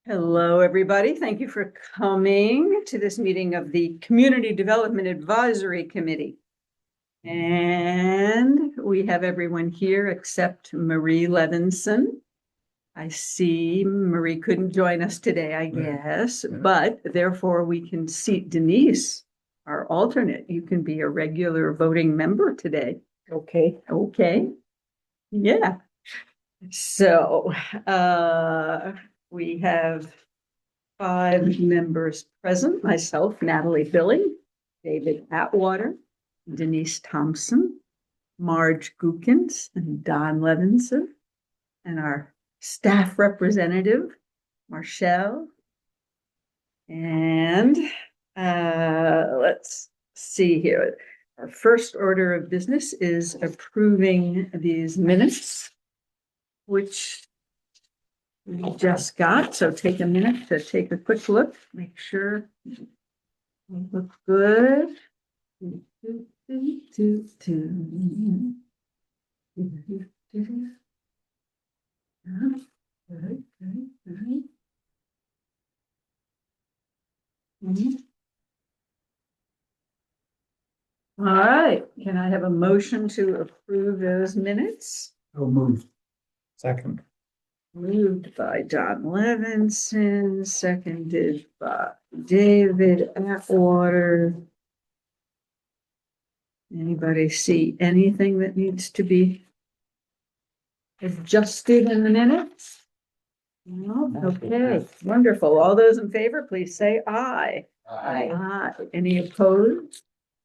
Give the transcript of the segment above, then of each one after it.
Hello, everybody. Thank you for coming to this meeting of the Community Development Advisory Committee. And we have everyone here except Marie Levinson. I see Marie couldn't join us today, I guess, but therefore we can seat Denise, our alternate. You can be a regular voting member today. Okay. Okay. Yeah. So we have 5 members present: myself, Natalie Billing, David Atwater, Denise Thompson, Marge Gookins, and Don Levinson, and our staff representative, Marshall. And let's see here. Our first order of business is approving these minutes, which we just got. So take a minute to take a quick look, make sure they look good. All right, can I have a motion to approve those minutes? So moved. Second. Moved by Don Levinson, seconded by David Atwater. Anybody see anything that needs to be adjusted in the minutes? No, okay, wonderful. All those in favor, please say aye. Aye. Any opposed?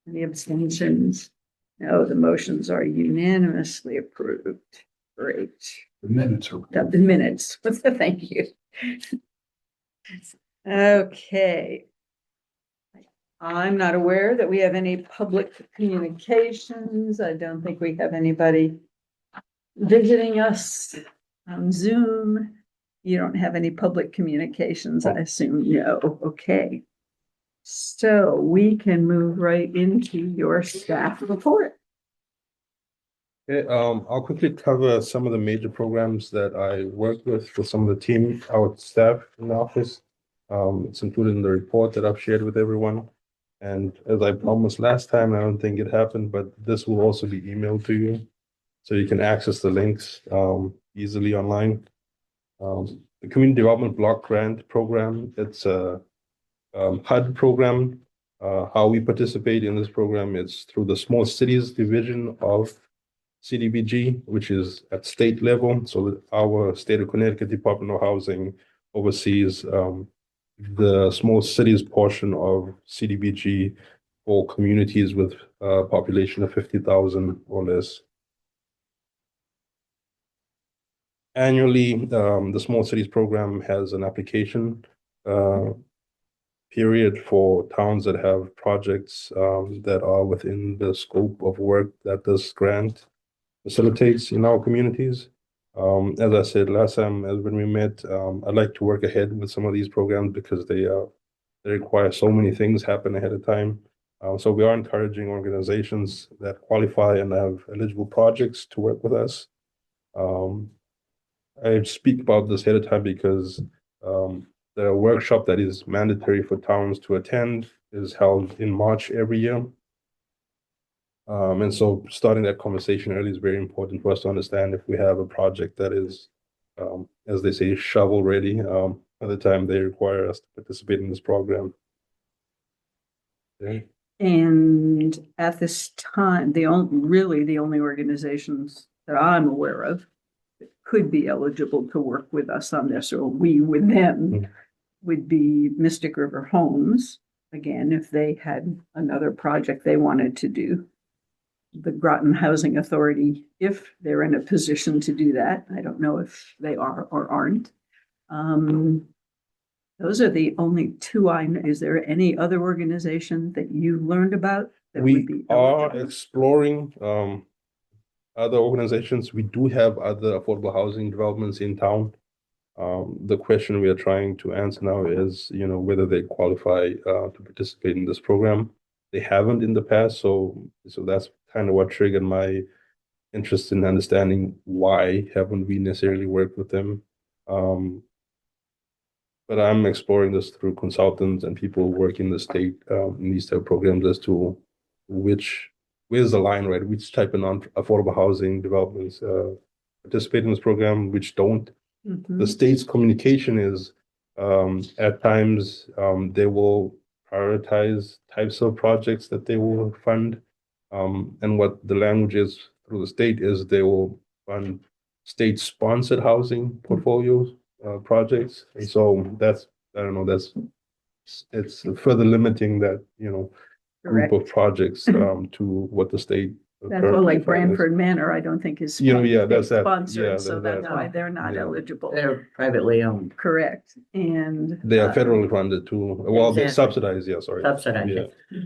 Any abstentions? No, the motions are unanimously approved. Great. The minutes are. The minutes. Thank you. Okay. I'm not aware that we have any public communications. I don't think we have anybody visiting us on Zoom. You don't have any public communications, I assume. No. Okay. So we can move right into your staff report. Okay, I'll quickly cover some of the major programs that I work with some of the team, our staff in the office. It's included in the report that I've shared with everyone. And as I promised last time, I don't think it happened, but this will also be emailed to you. So you can access the links easily online. The Community Development Block Grant Program, it's a HUD program. How we participate in this program is through the Small Cities Division of CDBG, which is at state level. So our state of Connecticut Department of Housing oversees the small cities portion of CDBG for communities with a population of 50,000 or less. Annually, the Small Cities Program has an application period for towns that have projects that are within the scope of work that this grant facilitates in our communities. As I said last time, as when we met, I'd like to work ahead with some of these programs because they require so many things happen ahead of time. So we are encouraging organizations that qualify and have eligible projects to work with us. I speak about this ahead of time because the workshop that is mandatory for towns to attend is held in March every year. And so starting that conversation early is very important for us to understand if we have a project that is, as they say, shovel ready, by the time they require us to participate in this program. Okay. And at this time, the only organizations that I'm aware of that could be eligible to work with us on this, or we with them, would be Mystic River Homes. Again, if they had another project they wanted to do. The Groton Housing Authority, if they're in a position to do that. I don't know if they are or aren't. Those are the only two I know. Is there any other organization that you learned about that We would be are eligible? exploring other organizations. We do have other affordable housing developments in town. The question we are trying to answer now is, whether they qualify to participate in this program. They haven't in the past, so that's kind of what triggered my interest in understanding why haven't we necessarily worked with them. But I'm exploring this through consultants and people working in the state in these type of programs as to where's the line, right? Which type of non-affordable housing developments participate in this program, which don't. Mhm. The state's communication is at times they will prioritize types of projects that they will fund. And what the language is through the state is they will fund state-sponsored housing portfolios, projects. And so that's, I don't know, it's further limiting that, group Correct. of projects to what the state. That's well, currently like funds. Branford Manor, I don't think is Yeah, that's that. sponsored, Yeah, so that- that's why they're not yeah. eligible. They're privately owned, Correct, and. They are federally funded too. Well, they're Exactly. subsidized, yeah, sorry. subsidized. Yeah.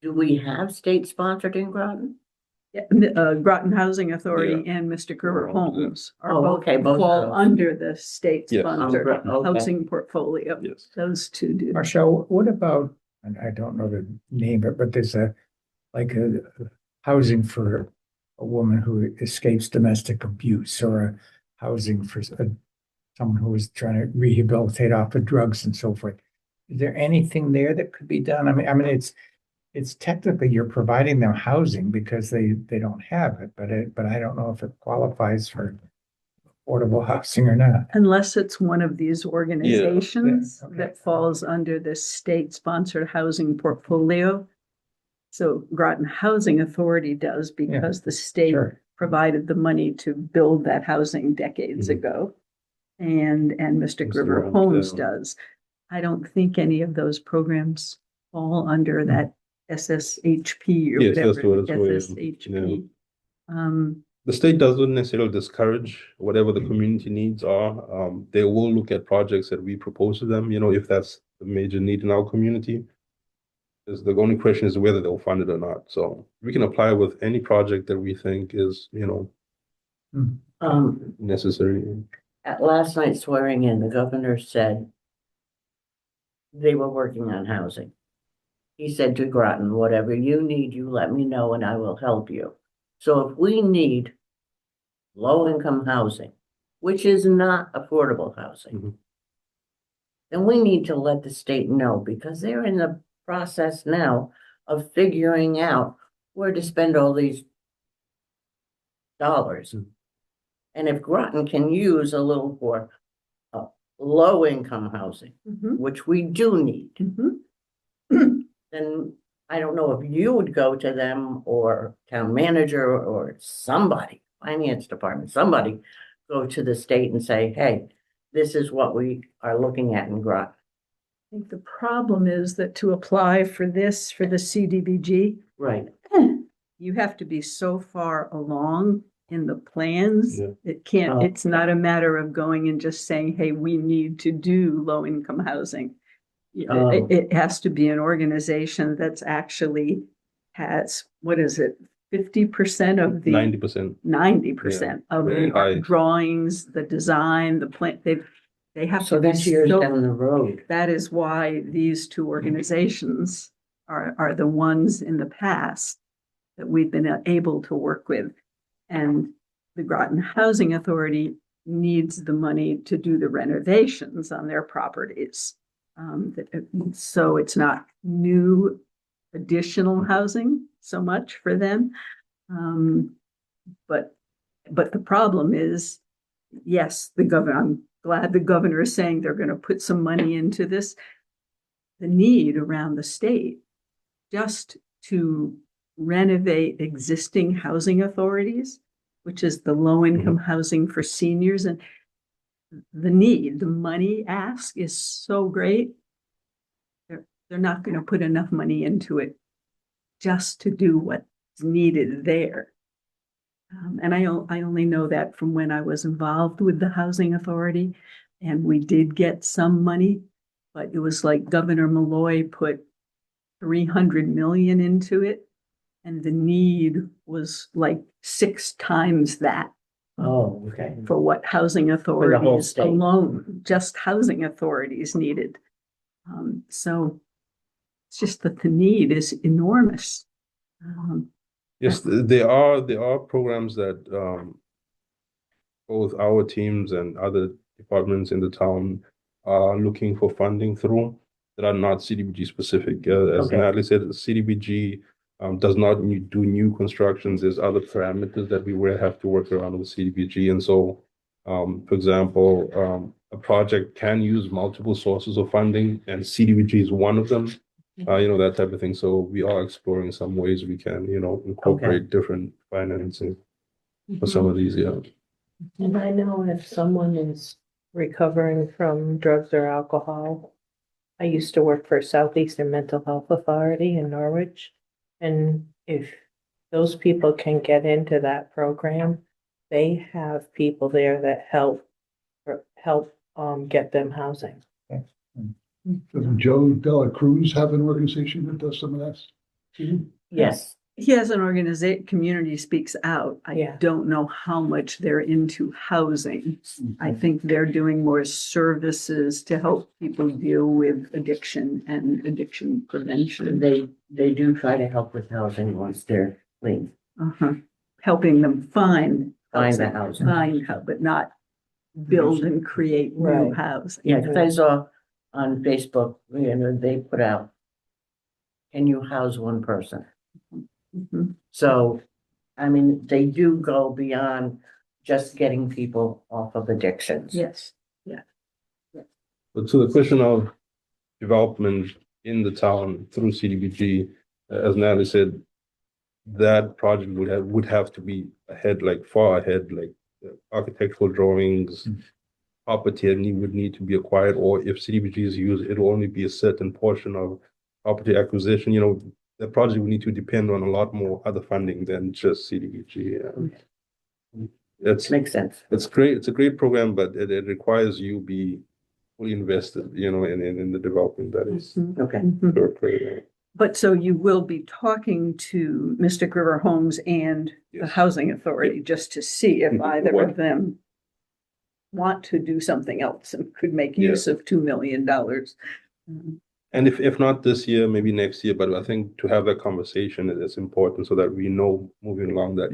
Do we have state sponsored in Groton? Groton Housing Authority and Mr. River Oh, Homes are Oh, both okay, both of fall those. under the state Yes. sponsored Okay. housing portfolio. Yes. Those two do. Marshall, what about, and I don't know the name, but there's a housing for a woman who escapes domestic abuse, or a housing for someone who is trying to rehabilitate off of drugs and so forth. Is there anything there that could be done? I mean, it's technically you're providing them housing because they don't have it, but I don't know if it qualifies for affordable housing or not. Unless it's one of these organizations okay. that falls under the state-sponsored housing portfolio. So Groton Housing Authority does because the state Sure. provided the money to build that housing decades Mhm. ago. And Mystic Mr. River Homes, Homes yeah. does. I don't think any of those programs fall under that SSHP or Yes, that's whatever, what it's for, SSHP. Um, The state doesn't necessarily discourage whatever the community needs are. They will look at projects that we propose to them, if that's the major need in our community. Is the only question is whether they'll fund it or not. So we can apply with any project that we think is, necessary. At last night's swearing in, the governor said they were working on housing. He said to Groton, whatever you need, you let me know and I will help you. So if we need low-income housing, which is not affordable housing, Mhm. then we need to let the state know, because they're in the process now of figuring out where to spend all these dollars. Mhm. And if Groton can use a little for low-income housing, mhm, which we do need, mhm. then I don't know if you would go to them or town manager or somebody, finance department, somebody go to the state and say, hey, this is what we are looking at in Groton. I think the problem is that to apply for this, for the CDBG, Right. you have to be so far along in the plans. Yeah. Oh. It's not a matter of going and just saying, hey, we need to do low-income housing. Oh. It has to be an organization that's actually has, what is it, 50% of the 90%. 90% of very the high. drawings, the design, the plan, they have So to be that's years so. down the road. That is why these two organizations are the ones in the past that we've been able to work with. And the Groton Housing Authority needs the money to do the renovations on their properties. So it's not new additional housing so much for them. But the problem is, yes, I'm glad the governor is saying they're going to put some money into this. The need around the state just to renovate existing housing authorities, which is the low-income housing for seniors, and the money ask is so great. They're not going to put enough money into it just to do what's needed there. And I only know that from when I was involved with the housing authority, and we did get some money, but it was like Governor Malloy put 300 million into it, and the need was like 6 times that Oh, okay. for what housing whole authorities state. alone, just housing authorities needed. So it's just that the need is enormous. Yes, there are programs that both our teams and other departments in the town are looking for funding through that are not CDBG specific. As Okay. Natalie said, CDBG does not do new constructions. There's other parameters that we will have to work around with CDBG. And so, for example, a project can use multiple sources of funding, and CDBG is one of them. That type of thing. So we are exploring some ways we can, incorporate different financing for some of these. Yeah. And I know if someone is recovering from drugs or alcohol, I used to work for Southeastern Mental Health Authority in Norwich. And if those people can get into that program, they have people there that help get them housing. Doesn't Joe Dela Cruz have an organization that does some of that? Yes, He has an organization, Community Speaks Out. I Yeah. don't know how much they're into housing. I think they're doing more services to help people deal with addiction and addiction prevention. they do try to help with housing once they're clean, Uh-huh. Helping them find the housing. but not build and create new Right. housing. Yeah, because I saw on Facebook, they put out, can you house one person? Mhm. So, I mean, they do go beyond just getting people off of addictions. Yes. But to the question of development in the town through CDBG, as Natalie said, that project would have to be ahead, like far ahead, like architectural drawings, property would need to be acquired, or if CDBG is used, it'll only be a certain portion of property acquisition. The project will need to depend on a lot more other funding than just CDBG. Makes sense. It's great. It's a great program, but it requires you be fully invested, in the development that is. Mhm. Okay. Mhm. Great. But so you will be talking to Mystic River Homes and the Yes. Housing Authority just to see if Mhm. either What- of them want to do something else and could make Yeah. use of $2 million. And if not this year, maybe next year, but I think to have that conversation is important so that we know moving along that,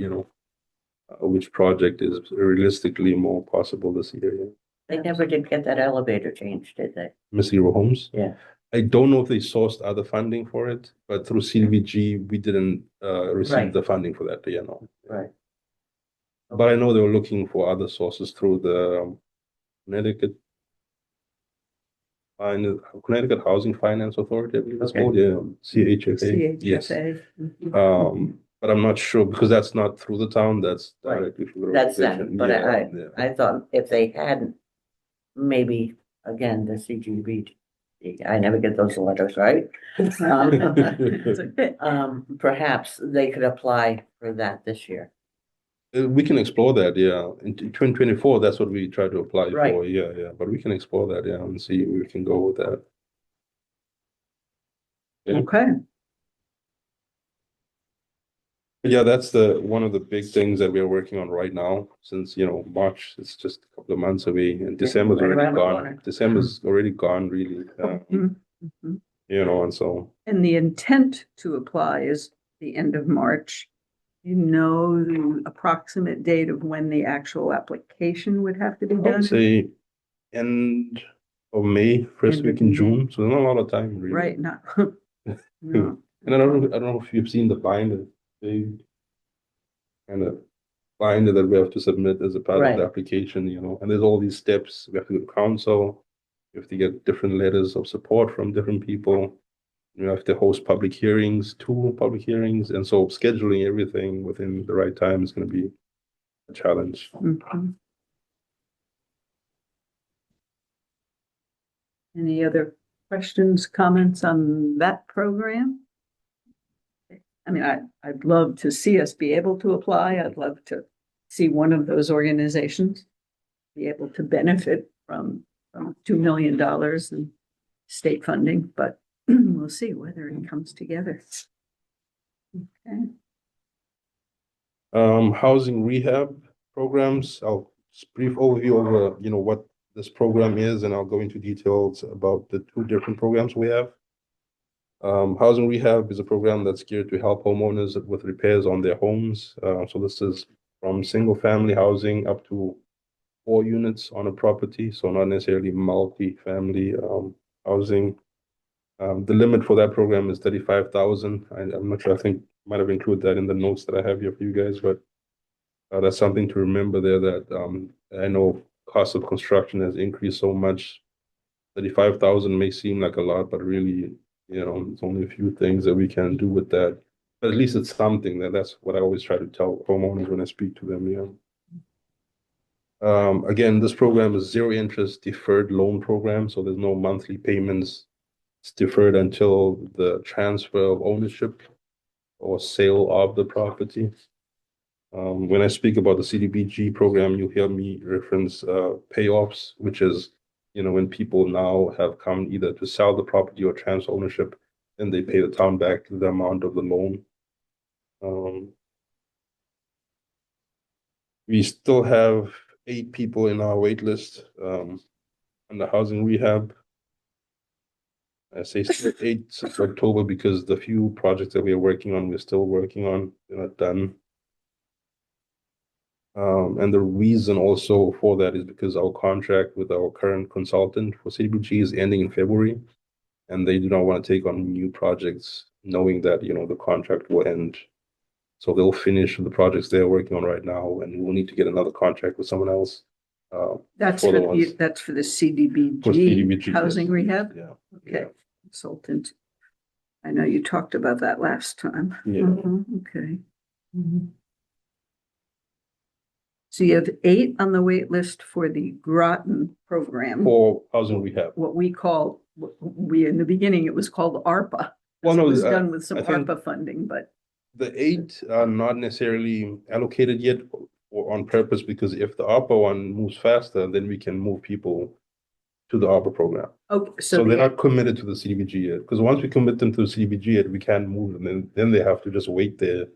which project is realistically more possible this year. Yeah. They never did get that elevator changed, did they? Missy Homes. Yeah. I don't know if they sourced other funding for it, but through CDBG, we didn't receive Right. the funding for that, no. Right. But I know they were looking for other sources through the Connecticut Housing Finance Authority, I believe it's Okay. called, yeah, CHFA. Yes. CHFA. Mhm. But I'm not sure because that's not through the town, that's Right. directly through the That's organization. them, but Yeah. I thought if they hadn't, maybe, again, the CGB, I never get those letters, right? It's okay. Perhaps they could apply for that this year. We can explore that, yeah. In 2024, that's what we try to apply Right. for, yeah. But we can explore that, yeah, and see where we can go with that. Yeah. Okay. But yeah, that's one of the big things that we are working on right now, since, March, it's just a couple of months away, and December's right already around the gone. corner. December's already gone, really, Mhm. Mhm. and so. And the intent to apply is the end of March. You know the approximate date of when the actual application would have to be I done? would say end of May, first End of week in May. June, so not a lot of time, really. Right, not. No. And I don't know if you've seen the binder, big kind of binder that we have to submit as a part of Right. the application, and there's all these steps. We have to go to council, we have to get different letters of support from different people. You have to host public hearings, 2 public hearings, and so scheduling everything within the right time is going to be a challenge. Mhm. Any other questions, comments on that program? I mean, I'd love to see us be able to apply. I'd love to see one of those organizations be able to benefit from $2 million in state funding, but we'll see whether it comes together. Okay. Housing rehab programs, I'll just brief overview over, what this program is, and I'll go into details about the 2 different programs we have. Housing rehab is a program that's geared to help homeowners with repairs on their homes. So this is from single family housing up to 4 units on a property, so not necessarily multi-family housing. The limit for that program is 35,000. I'm not sure, I think might have included that in the notes that I have here for you guys, but that's something to remember there that I know cost of construction has increased so much. 35,000 may seem like a lot, but really, it's only a few things that we can do with that. But at least it's something. That's what I always try to tell homeowners when I speak to them. Again, this program is zero interest deferred loan program, so there's no monthly payments. It's deferred until the transfer of ownership or sale of the property. When I speak about the CDBG program, you hear me reference payoffs, which is, when people now have come either to sell the property or transfer ownership, then they pay the town back the amount of the loan. We still have 8 people in our wait list on the housing rehab. I say still 8 since October because the few projects that we are working on, we're still working on, they're not done. And the reason also for that is because our contract with our current consultant for CDBG is ending in February, and they do not want to take on new projects, knowing that, the contract will end. So they'll finish the projects they're working on right now, and we'll need to get another contract with someone else. That's for for the ones- that's for the CDBG. For CDBG, Housing yes. rehab? Yeah. Okay, consultant. I know you talked about that last time. Yeah. Okay. So you have 8 on the wait list for the Groton program, For housing rehab. what we call, in the beginning, it was called ARPA. Well, It no, was done with some I think- ARPA funding, but The 8 are not necessarily allocated yet or on purpose, because if the ARPA one moves faster, then we can move people to the ARPA program. okay, So they're not committed to the CDBG yet, because once we commit them to the CDBG yet, we can't move them, and then they have to just wait there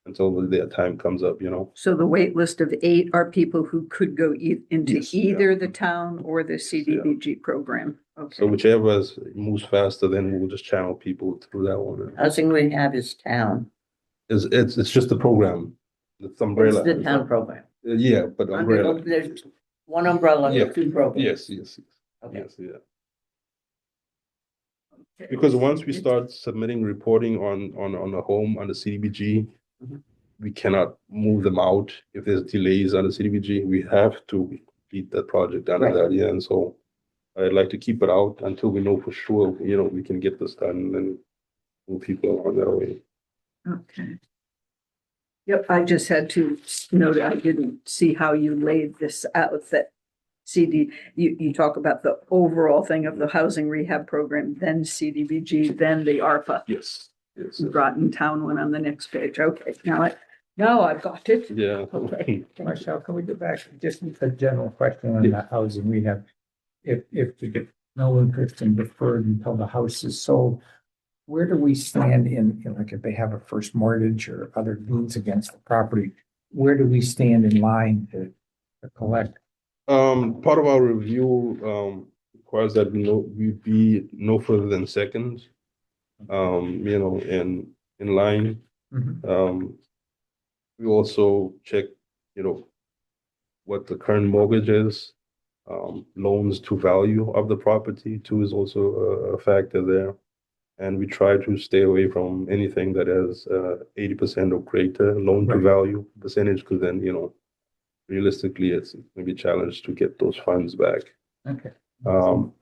until their time comes up, So the wait list of 8 are people who could go into Yes, yeah. either the town or the CDBG program. So Okay, whichever moves faster, then we'll just channel people through that one. Housing rehab is town. It's just a program. It's umbrella. It's the town program. Yeah, but umbrella. There's one umbrella Yeah. for 2 programs. Yes. Okay. Yes, yeah. Because once we start submitting reporting on a home under CDBG, Mhm. we cannot move them out if there's delays under CDBG. We have to complete that project under Right. that, yeah. And so I'd like to keep it out until we know for sure, we can get this done and then move people on that way. okay. Yep, I just had to note, I didn't see how you laid this out, that you talk about the overall thing of the housing rehab program, then CDBG, then the ARPA. Yes. Yes. Groton Town one on the next page. Okay, now I've got it. Yeah. Okay. Marcel, can we go back, just a general question on the housing rehab? If we get no interest and deferred until the house is sold, where do we stand in, like if they have a first mortgage or other liens against the property, where do we stand in line to collect? Part of our review requires that we be no further than second, in line. Mhm. We also check, what the current mortgage is. Loans to value of the property too is also a factor there. And we try to stay away from anything that has 80% or greater loan to Right. value percentage, because then, realistically, it's maybe a challenge to get those funds back. Okay.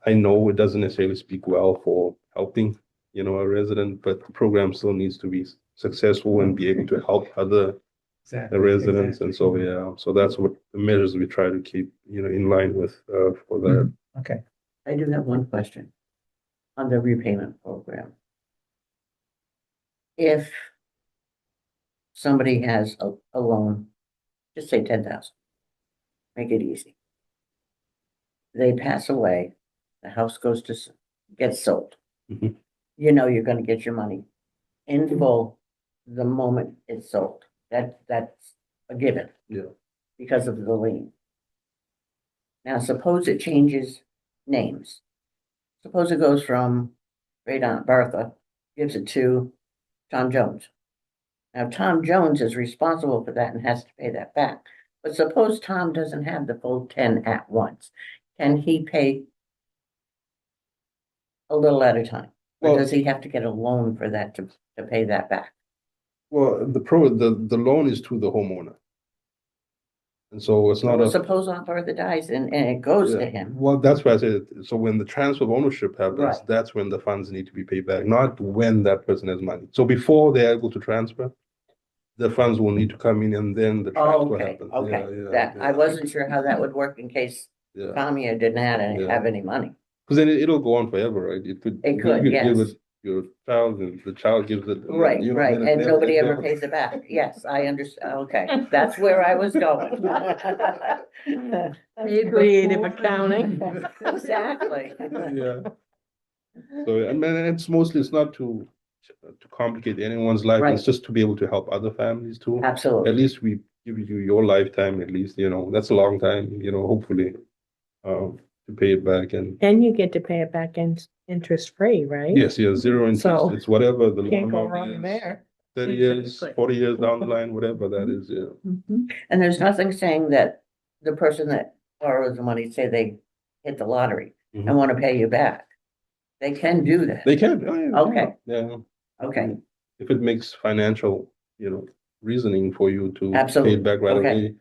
I know it doesn't necessarily speak well for helping, a resident, but the program still needs to be successful and be able to help other Exactly. residents. And so, yeah, so that's what the measures we try to keep, in line with for that. Okay. I do have one question on the repayment program. If somebody has a loan, just say 10,000, make it easy. They pass away, the house gets sold. Mhm. You're gonna get your money in full the moment it's sold. That's a given. Yeah. Because of the lien. Now, suppose it changes names. Suppose it goes from Great Aunt Bertha, gives it to Tom Jones. Now, Tom Jones is responsible for that and has to pay that back. But suppose Tom doesn't have the full 10 at once. Can he pay a little at a time? Or Well- does he have to get a loan for that to pay that back? Well, the loan is to the homeowner. And so it's not Well, a. suppose Aunt Bertha dies and it goes to Yeah, him. well, that's why I said, so when the transfer of ownership happens, Right. that's when the funds need to be paid back, not when that person has money. So before they're able to transfer, the funds will need to come in and then the Oh, transfer okay, happens. okay. Yeah, That, I yeah, wasn't sure how that would work in case yeah. Tamiya didn't have Yeah. any money. Because then it'll go on forever, right? It could. It could, you give yes. it your child and the child gives it. Right, you know, right, then it and never- nobody it ever never- pays it back. Yes, I understand. Okay, that's where I was going. That's creative accounting. Exactly. Yeah. So, I mean, it's mostly, it's not to complicate anyone's life. Right. It's just to be able to help other families too. At Absolutely. least we give you your lifetime, at least, that's a long time, hopefully, to pay it back. And And you get to pay it back in interest free, right? yes, zero interest. So, It's whatever the loan Can't go amount wrong is, there. 30 years, Exactly. 40 years down the line, whatever that is, yeah. Mhm. And there's nothing saying that the person that borrows the money, say they hit the lottery and Mhm. want to pay you back. They can do that. They can, oh, yeah, Okay. yeah. Okay, If it makes financial, reasoning for you to pay Absolutely. it back right Okay. away.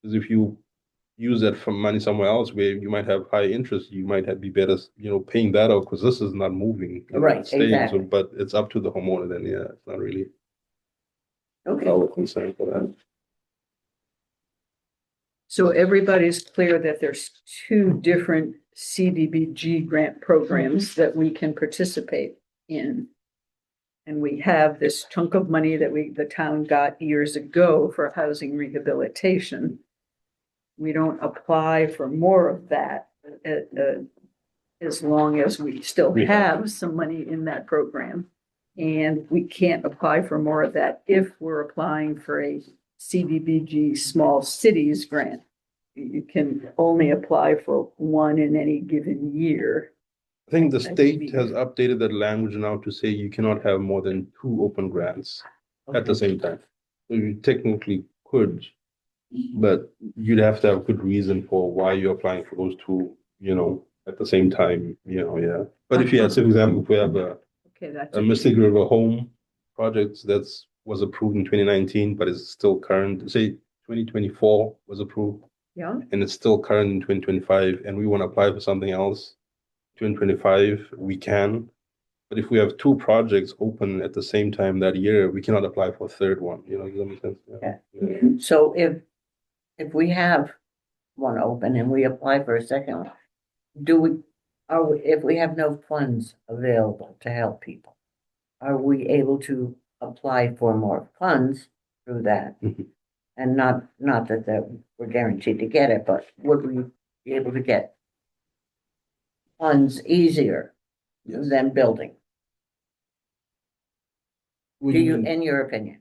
Because if you use that for money somewhere else where you might have high interest, you might be better, paying that out because this is not moving. Right, it's staying. exactly. So, but it's up to the homeowner then, yeah, it's not really okay. our concern for that. So everybody's clear that there's two different CDBG grant programs that we can participate in. And we have this chunk of money that the town got years ago for housing rehabilitation. We don't apply for more of that, as long as we still have some money in that program. And we can't apply for more of that if we're applying for a CDBG small cities grant. You can only apply for one in any given year. I think the That should state be- has updated that language now to say you cannot have more than 2 open grants at the same time. So you technically could, but you'd have to have good reason for why you're applying for those two, at the same time, yeah. But if you had, for example, if we have Okay, that's. a Mystic River Home project was approved in 2019, but is still current, say 2024 was approved Yeah, and it's still current in 2025, and we want to apply for something else, 2025, we can. But if we have two projects open at the same time that year, we cannot apply for a third one, does that make sense? Yeah. So if we have one open and we apply for a second one, if we have no funds available to help people, are we able to apply for more funds through that? Mhm. And not that we're guaranteed to get it, but would we be able to get funds easier Yes. than building? Would Do you, you- in your opinion?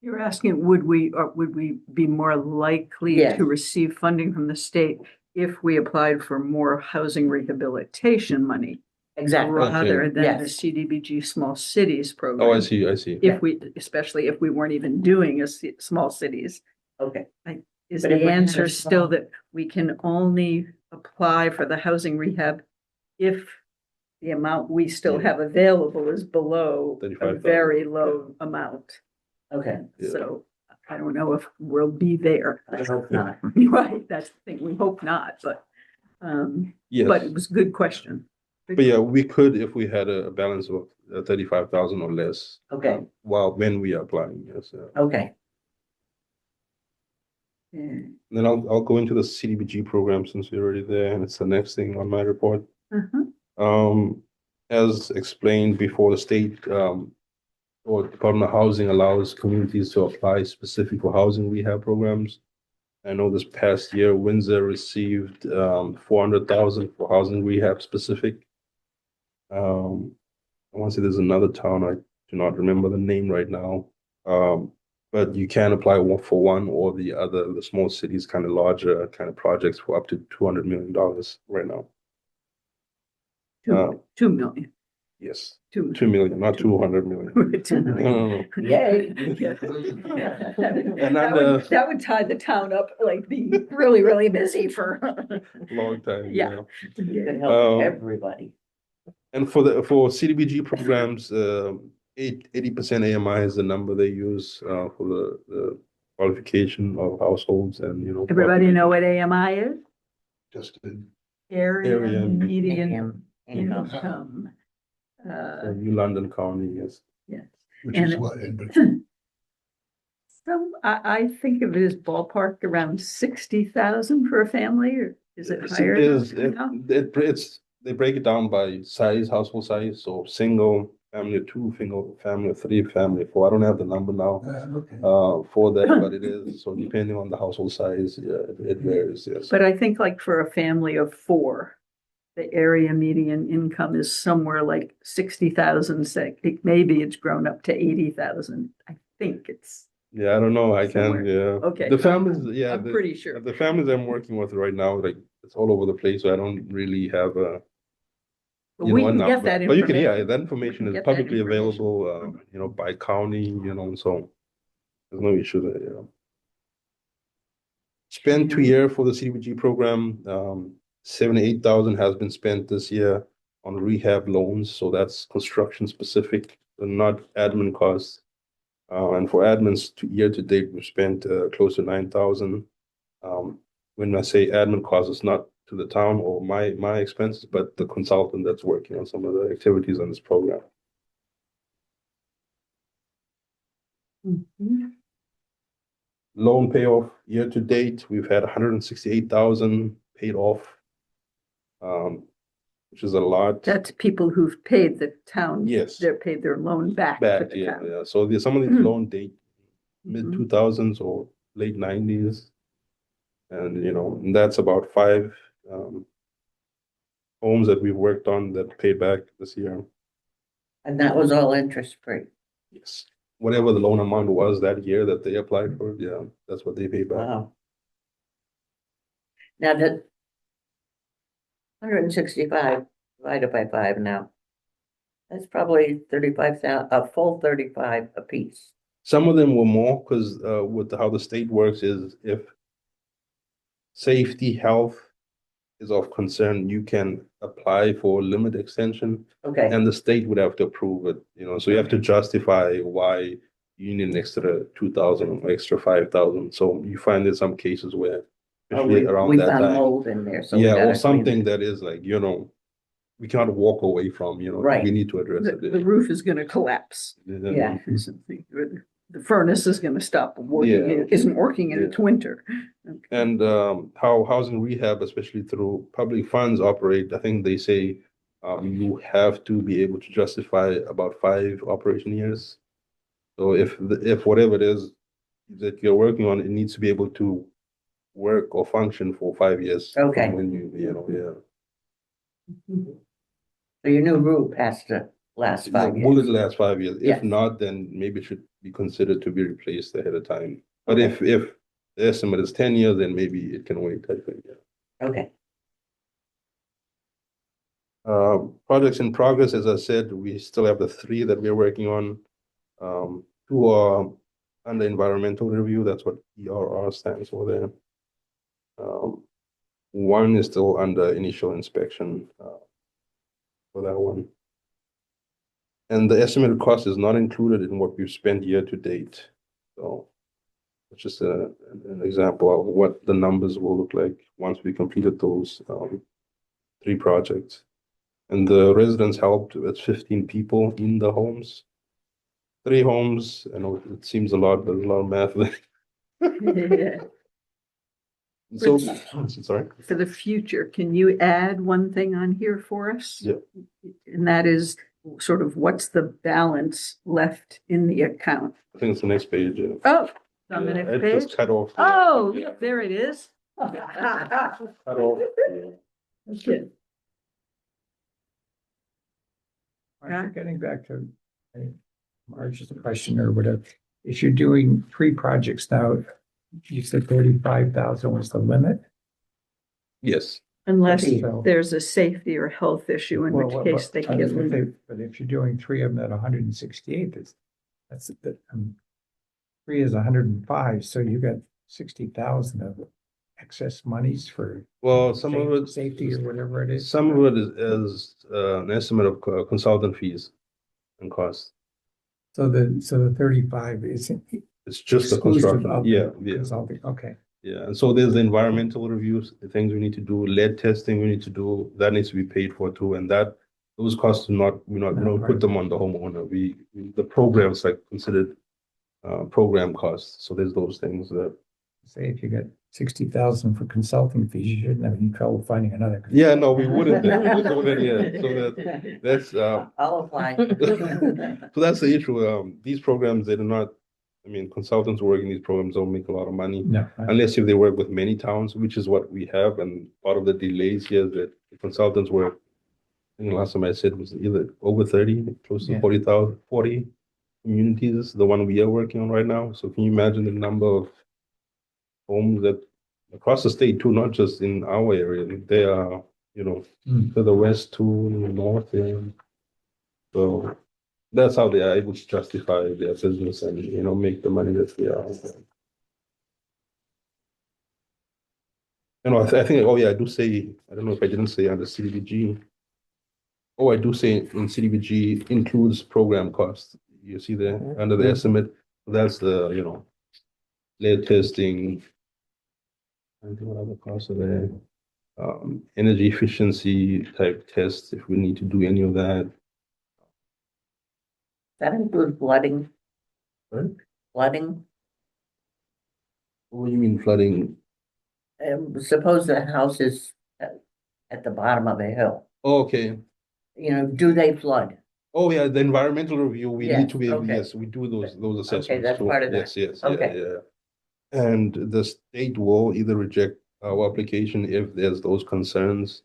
you're asking, would we be more likely Yes. to receive funding from the state if we applied for more housing rehabilitation money Exactly. rather than the Yes. CDBG Small Cities program? Oh, I see. Especially if we weren't even doing small cities. Okay. Is But if the we had a answer still small- that we can only apply for the housing rehab if the amount we still have available is below a 35,000. very low amount? Okay. Yeah. So I don't know if we'll be there. I hope not. Right, that's the thing. We hope not, but Yes. it was a good question. But yeah, we could if we had a balance of 35,000 or less. Okay. When we are applying, yes. Okay. Yeah. Then I'll go into the CDBG program since we're already there, and it's the next thing on my report. Uh-huh. As explained before, the state or Department of Housing allows communities to apply specific for housing rehab programs. I know this past year, Windsor received 400,000 for housing rehab specific. I want to say there's another town, I do not remember the name right now. But you can apply for one or the other, the small cities, kind of larger kind of projects for up to $200 million right now. 2 million. Yes, 2 2 million, not 200 million. 2 No, million. no, no. Yay. And That would tie the town up, like be really, really busy for. Long time, Yeah. yeah. Could help everybody. And for CDBG programs, 80% AMI is the number they use for the qualification of households and, you know. Everybody know what AMI is? Just in Area Area median Income. income. New London County, yes. Yes. which And is what, but So I think of it as ballpark around 60,000 for a family, or is it higher? They break it down by size, household size, so single, family of 2, single, family of 3, family of 4. I don't have the number now okay. for that, but it is, so depending on the household size, yeah, it varies, yes. But I think like for a family of 4, the area median income is somewhere like 60,000, say, maybe it's grown up to 80,000. I think it's, Yeah, I don't know, I Somewhere. can, yeah. Okay, The families, yeah. I'm pretty sure. The families I'm working with right now, like, it's all over the place, so I don't really have a, But you we know, a can get number. that But you can, yeah, information. that information We is can get that publicly information. available, you know, by county, you know, so there's no issue there, you know. Spent 2 year for the CDBG program, 78,000 has been spent this year on rehab loans, so that's construction specific, and not admin costs. And for admins year to date, we've spent close to 9,000. When I say admin costs, it's not to the town or my expenses, but the consultant that's working on some of the activities on this program. Mhm. Loan payoff year to date, we've had 168,000 paid off, which is a lot. That's people who've paid the town. Yes. They're paid their loan back to Back, the yeah, town. yeah. So some of these loan date mid Mhm. 2000s or late 90s, and you know, and that's about 5 homes that we've worked on that paid back this year. And that was all interest free. Yes, whatever the loan amount was that year that they applied for, yeah, that's what they paid back. Wow. Now that 165 divided by 5 now. That's probably 35,000, a full 35 apiece. Some of them were more because with how the state works is if safety, health is of concern, you can apply for limit extension Okay, and the state would have to approve it, you know, so you have to justify why you need an extra 2,000 or extra 5,000. So you find in some cases where, especially around we that found time, mold in there, so we yeah, gotta or clean something it. that is like, you know, we cannot walk away from, you know, Right. we need to address The it. roof is gonna collapse. Yeah. Or something, or the furnace is gonna stop working, Yeah. it isn't working and it's Yeah. winter. Okay. And how housing rehab, especially through public funds operate, I think they say you have to be able to justify about 5 operation years. So if whatever it is that you're working on, it needs to be able to work or function for 5 years. from Okay. When you know, yeah. So your new roof has to last 5 Will it years. last 5 years? Yes. If not, then maybe it should be considered to be replaced ahead of time. But Okay. if the estimate is 10 years, then maybe it can wait, I think, yeah. Okay, Projects in progress, as I said, we still have the 3 that we're working on. 2 are under environmental review, that's what ERR stands for there. 1 is still under initial inspection for that one. And the estimated cost is not included in what we've spent year to date. So it's just an example of what the numbers will look like once we completed those 3 projects. And the residents helped with 15 people in the homes. 3 homes, I know it seems a lot, but there's a lot of math there. So, sorry. For the future, can you add one thing on here for us? Yeah. And that is sort of what's the balance left in the account? I think it's the next page. Yeah. Oh, on the Yeah, next it page? just cut off. Oh, there it is. Cut off. Yeah. Okay. Getting back to Marge's question or whatever, if you're doing 3 projects now, you said 35,000 was the limit? Yes. Unless Okay. there's a safety or health issue, in Well, which case they but get if but if you're doing three of them at 168, that's, three is 105, so you got 60,000 of excess monies for Well, some of it, safety or whatever it is. some of it is an estimate of consultant fees and costs. So the 35 is It's just the exclusive construction. of Yeah, the yeah, consulting. Okay. yeah. And so there's the environmental reviews, the things we need to do, lead testing we need to do, that needs to be paid for too. And that, those costs are not, we don't put them on the homeowner. The programs like considered program costs. So there's those things that. Say if you got 60,000 for consulting fees, you shouldn't have any trouble finding another. Yeah, no, we wouldn't. So that's I'll apply. so that's the issue. These programs, they do not, I mean, consultants working these programs don't make a lot of money No. unless if they work with many towns, which is what we have. And part of the delays here is that the consultants work, I think the last time I said was either over 30, close to Yeah. 40 communities, the one we are working on right now. So can you imagine the number of homes that across the state too, not just in our area, they are, to the west too, in the north, and so that's how they are able to justify their business and, make the money that they are. I think, oh yeah, I do say, I don't know if I didn't say under CDBG. Oh, I do say in CDBG includes program costs. You see there, under the estimate, that's the, lead testing. I think what other costs are there? Energy efficiency type tests, if we need to do any of that. That includes flooding. Right? Flooding. What do you mean flooding? Suppose the house is at the bottom of a hill. Oh, okay. Do they flood? Oh, yeah, the environmental review, we need to be, Yes, okay. yes, we do those assessments. that's too. part of that. Yes, yes, yeah, Okay. yeah. And the state will either reject our application if there's those concerns,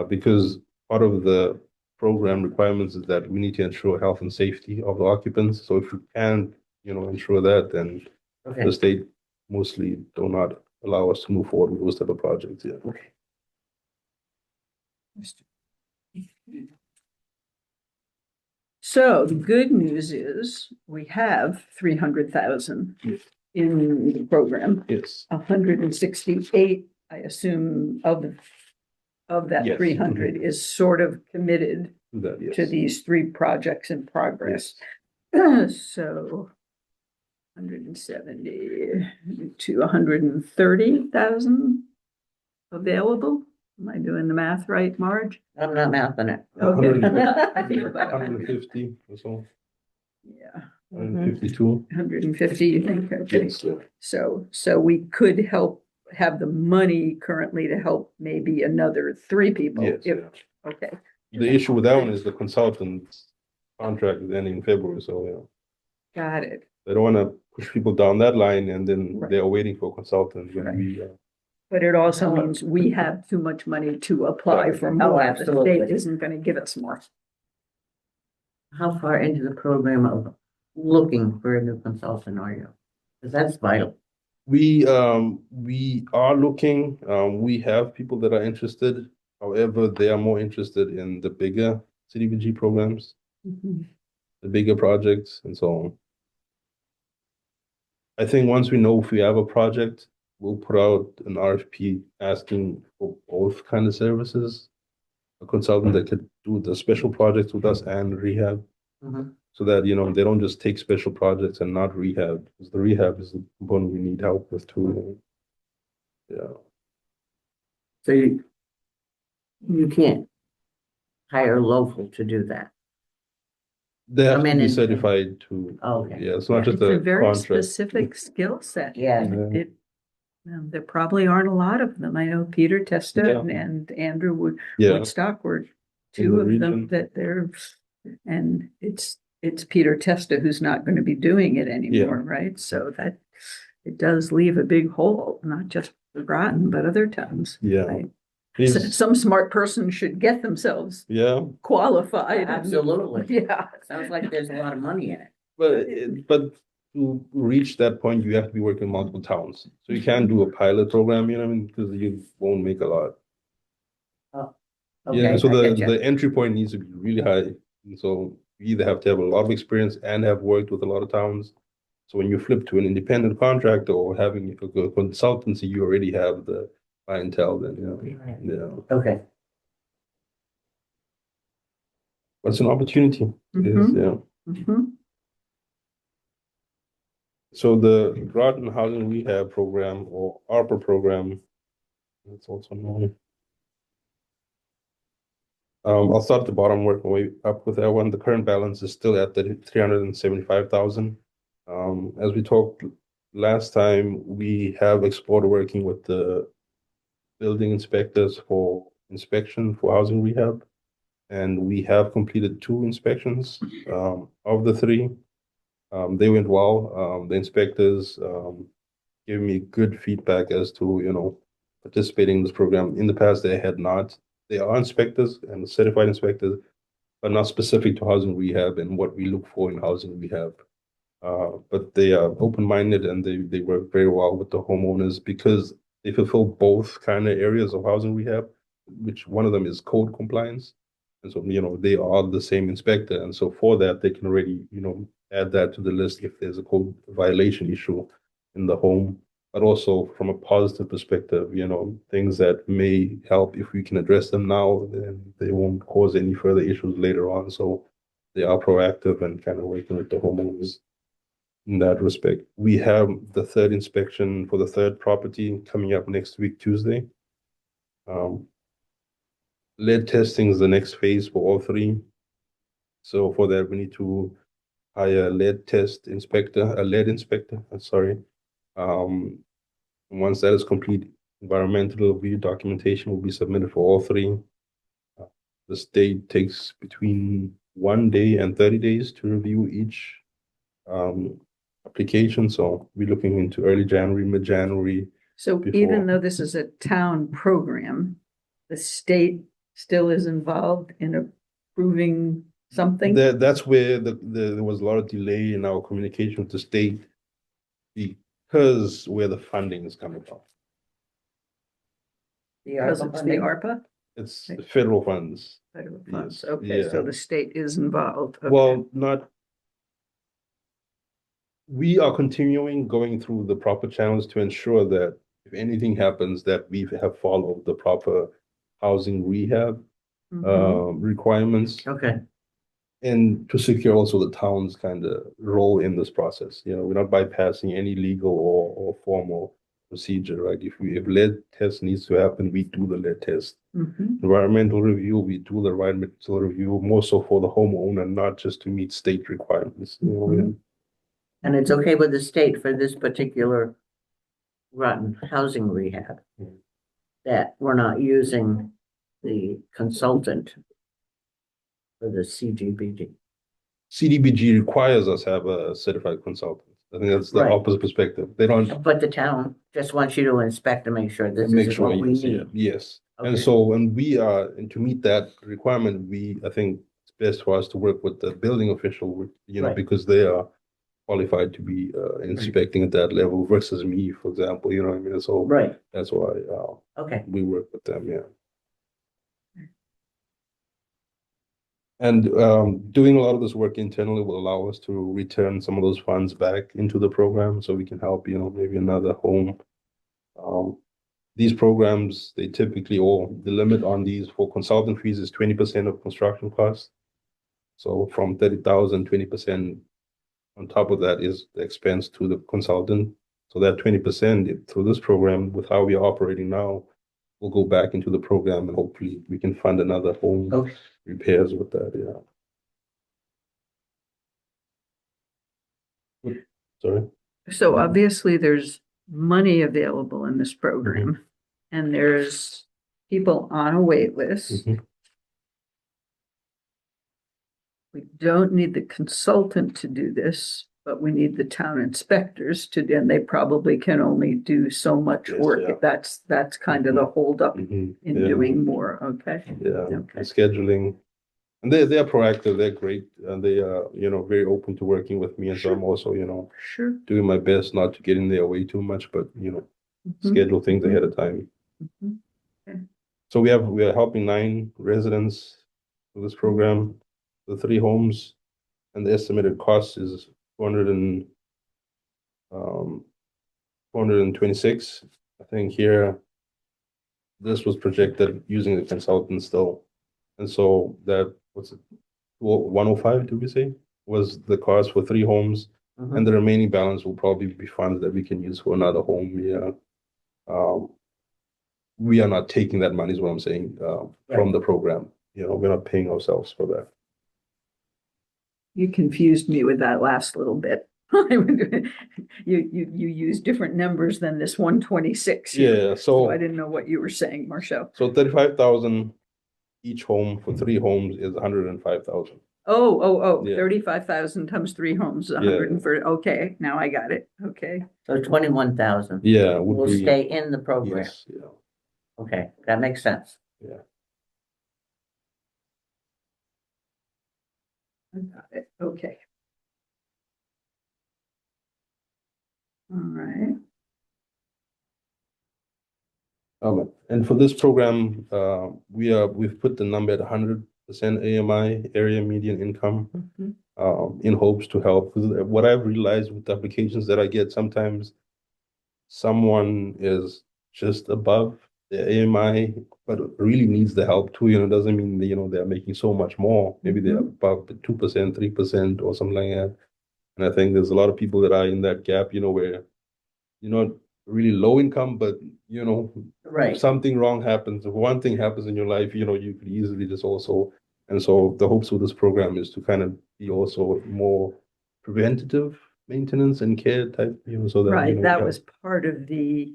because part of the program requirements is that we need to ensure health and safety of the occupants. So if you can't, ensure that, then Okay. the state mostly do not allow us to move forward with those type of projects, yeah. Okay. So the good news is we have 300,000 Yes. in the program, Yes, 168, I assume, of that Yes. 300 is sort of committed do that, yes. to these three projects in progress. So 170 to 130,000 available. Am I doing the math right, Marge? I'm not mathing it. Okay. 150 or so, Yeah, 152. 150, you think? Okay. Yes, yeah. So we could have the money currently to help maybe another three people. Yes, if- yeah. Okay, The issue with that one is the consultant's contract is ending in February, so got it. they don't want to push people down that line and then Right. they're waiting for a consultant when Right. we, But it also means we have too much money to apply for more. The absolutely. state isn't gonna give us more. How far into the program of looking for a new consultant are you? Because that's vital. we are looking, we have people that are interested. However, they are more interested in the bigger CDBG programs, the bigger projects and so on. I think once we know if we have a project, we'll put out an RFP asking for both kind of services. A consultant that could do the special projects with us and rehab, Mhm. so that, they don't just take special projects and not rehab, because the rehab is the component we need help with too. Yeah, So you can't hire local to do that. they have Come to in be and- certified to, Okay. yeah, it's not It's just a a very contract. specific skill set. Yeah. Yeah. There probably aren't a lot of them. I know Peter Testa Yeah. and Andrew Yeah, Woodstock were In two the of them region. that and it's Peter Testa who's not going to be doing it anymore, right? So that it does leave a big hole, not just for Groton, but other towns. yeah. right? He's- Some smart person should get themselves Yeah, qualified. and- Absolutely. Yeah. Sounds like there's a lot of money in it. but to reach that point, you have to be working in multiple towns. So you can't do a pilot program, because you won't make a lot. Yeah, Okay, so I get ya. the entry point needs to be really high. And so you either have to have a lot of experience and have worked with a lot of towns. So when you flip to an independent contractor or having a consultancy, you already have the clientele then, yeah. Okay, But it's an opportunity. It is, Mhm. yeah. Mhm. So the Groton Housing Rehab Program or ARPA program, it's also known. I'll start at the bottom, work my way up with that one. The current balance is still at the 375,000. As we talked last time, we have explored working with the building inspectors for inspection for housing rehab. And we have completed 2 inspections, of the 3. They went well. The inspectors, gave me good feedback as to, participating in this program. In the past, they had not. They are inspectors and certified inspectors, but not specific to housing rehab and what we look for in housing rehab. But they are open-minded and they work very well with the homeowners because they fulfill both kind of areas of housing rehab, which one of them is code compliance. And so, they are the same inspector. And so for that, they can already, add that to the list if there's a code violation issue in the home. But also from a positive perspective, things that may help if we can address them now, then they won't cause any further issues later on. So they are proactive and kind of working with the homeowners in that respect. We have the 3rd inspection for the 3rd property coming up next week, Tuesday. Lead testing is the next phase for all 3. So for that, we need to hire a lead inspector, sorry. Once that is complete, environmental review documentation will be submitted for all 3. The state takes between 1 day and 30 days to review each application. So we're looking into early January, mid-January. So Before. even though this is a town program, the state still is involved in approving something? That's where there was a lot of delay in our communication with the state because where the funding is coming from. Because it's the ARPA? It's the federal funds. Federal funds, Yes, okay, so yeah. the state is involved. Okay. Well, we are continuing going through the proper channels to ensure that if anything happens, that we have followed the proper housing rehab Mhm. requirements. okay, And to secure also the town's kind of role in this process. We're not bypassing any legal or formal procedure, right? If lead test needs to happen, we do the lead test. Mhm. Environmental review, we do the environmental review more so for the homeowner, not just to meet state requirements. Mhm. and it's okay with the state for this particular rotten housing rehab that we're not using the consultant for the CGBG. CDBG requires us to have a certified consultant. I think that's the Right. opposite perspective. They don't But the town just wants you to inspect to make sure this make is sure, what we yes, yeah, need. yes. And Okay. so, and to meet that requirement, I think it's best for us to work with the building official, Right. because they are qualified to be inspecting at that level versus me, for example, you know what I mean? So Right, that's why okay, we work with them, yeah. And doing a lot of this work internally will allow us to return some of those funds back into the program so we can help, maybe another home. These programs, they typically, or the limit on these for consultant fees is 20% of construction costs. So from 30,000, 20% on top of that is the expense to the consultant. So that 20% through this program, with how we are operating now, will go back into the program and hopefully we can fund another home okay, repairs with that, yeah. Sorry. So obviously there's money available in this program and there's people on a wait list. Mhm. We don't need the consultant to do this, but we need the town inspectors to, and they probably can only do so much Yes, work. yeah. That's kind of the holdup Mhm. in Yeah. doing more, okay? Yeah, Okay. the scheduling. And they're proactive, they're great, and they are, very open to working with me. And so I'm also, Sure. doing my best not to get in their way too much, but, Mhm. schedule things ahead of time. Mhm. Okay. So we are helping 9 residents with this program, the 3 homes, and the estimated cost is 426. I think here, this was projected using the consultant still. And so that, what's it, 105, did we say? Was the cost for 3 homes, and the remaining balance will probably be funds that we can use for another home, yeah. We are not taking that money, is what I'm saying, from the program. You know, we're not paying ourselves for that. You confused me with that last little bit. You used different numbers than this 126. Yeah, So I didn't know what you were saying, Marshall. so 35,000 each home for 3 homes is 105,000. Oh, Yeah. 35,000 times 3 homes, Yeah. 140. Okay, now I got it. Okay. So 21,000 Yeah, will would be, stay in the program. yes, yeah. Okay, that makes sense. I got it. Okay. All right. And for this program, we've put the number at 100% AMI, area median income, in hopes to help. 'Cause what I've realized with the applications that I get, sometimes someone is just above the AMI, but really needs the help too. You know, doesn't mean that, you know, they're making so much more. Maybe they're above 2%, 3%, or something like that. And I think there's a lot of people that are in that gap, you know, where you're not really low income, but you know, Right. if something wrong happens, if one thing happens in your life, you know, you could easily just also. And so the hopes of this program is to kind of be also more preventative maintenance and care type, you know, so that, you Right, know, that was part of the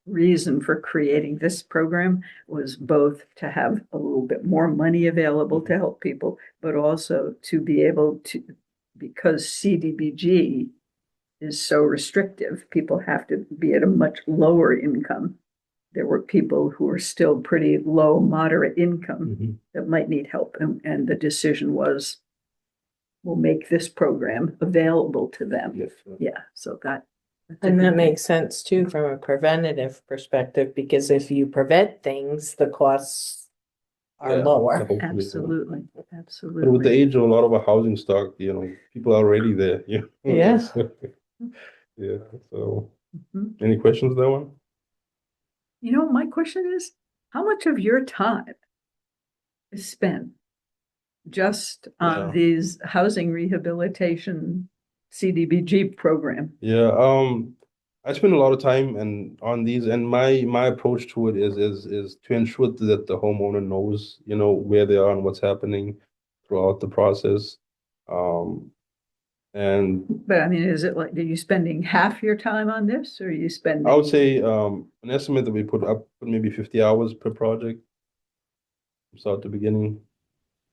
reason for creating this program, was both to have a little bit more money available to help people, but also to be able to, because CDBG is so restrictive, people have to be at a much lower income. There were people who were still pretty low, moderate income that might need help, and the decision was, we'll make this program available to them. yes. Yeah, so that's a And good that thing. makes sense too from a preventative perspective, because if you prevent things, the costs are Yeah, lower. hopefully, Absolutely, But with the absolutely. age of a lot of our housing stock, you know, people are already there. Yeah. Yeah. Yeah. So, Mhm. any questions, that one? You know, my question is, how much of your time is spent just on Yeah. these housing rehabilitation CDBG program? Yeah. I spend a lot of time and on these, and my approach to it is to ensure that the homeowner knows, you know, where they are and what's happening throughout the process. And But I mean, is it like, are you spending half your time on this, or are you spending? I would say an estimate that we put up maybe 50 hours per project from start to beginning,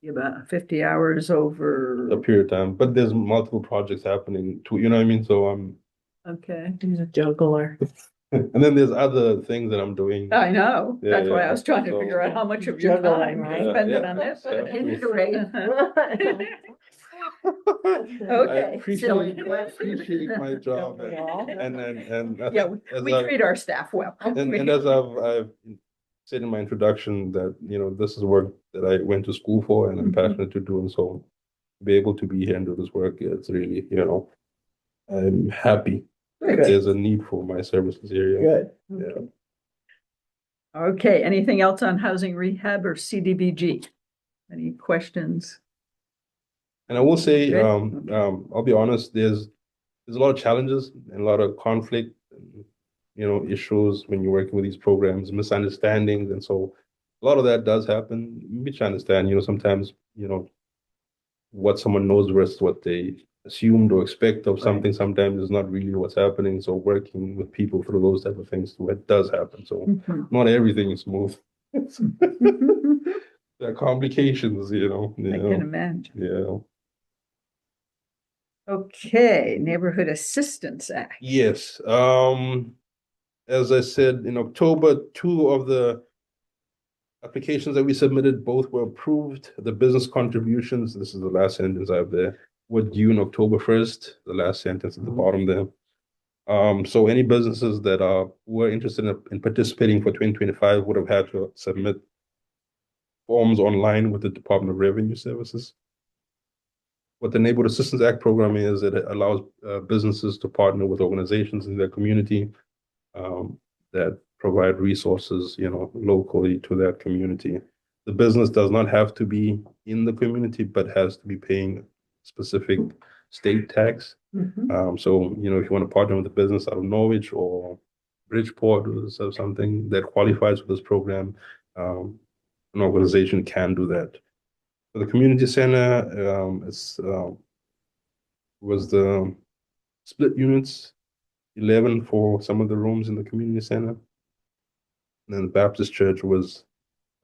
About 50 hours over, a period of time. But there's multiple projects happening too, you know what I mean? So okay. He's a juggler. and then there's other things that I'm doing. I know, Yeah, that's why yeah. I was trying to So- figure out how much of your Juggling, time right? you spend it Yeah, on this. yeah. At any rate, Okay, I silly appreciate my job, Don't we all? and Yeah, we I've- treat our staff well. and as I've said in my introduction, that you know, this is work that I went to school for and I'm passionate to do, and so be able to be here and do this work, it's really, you know, I'm happy that Good. there's a need for my services here. Good. Yeah. Okay, anything else on housing rehab or CDBG? Any questions? And I will say, Good. I'll be honest, there's a lot of challenges and a lot of conflict, and, you know, issues when you're working with these programs, misunderstandings, and so a lot of that does happen, which I understand. You know, sometimes, you know, what someone knows versus what they assumed or expect of something sometimes is not really what's happening. So working with people through those type of things too, it does happen. So Mhm. not everything is smooth. There are complications, you know. I can imagine. Yeah. Okay, Neighborhood Assistance Act. Yes. As I said, in October, 2 of the applications that we submitted, both were approved. The business contributions, this is the last sentence I have there, were due on October 1st, the last sentence at the bottom there. So any businesses that were interested in participating for 2025 would have had to submit forms online with the Department of Revenue Services. What the Neighborhood Assistance Act program is, it allows businesses to partner with organizations in their community that provide resources, locally to that community. The business does not have to be in the community, but has to be paying specific state tax. Mhm. So, if you want to partner with a business out of Norwich or Bridgeport or something that qualifies for this program, an organization can do that. For the community center, was the split units, 11 for some of the rooms in the community center. And then the Baptist church was,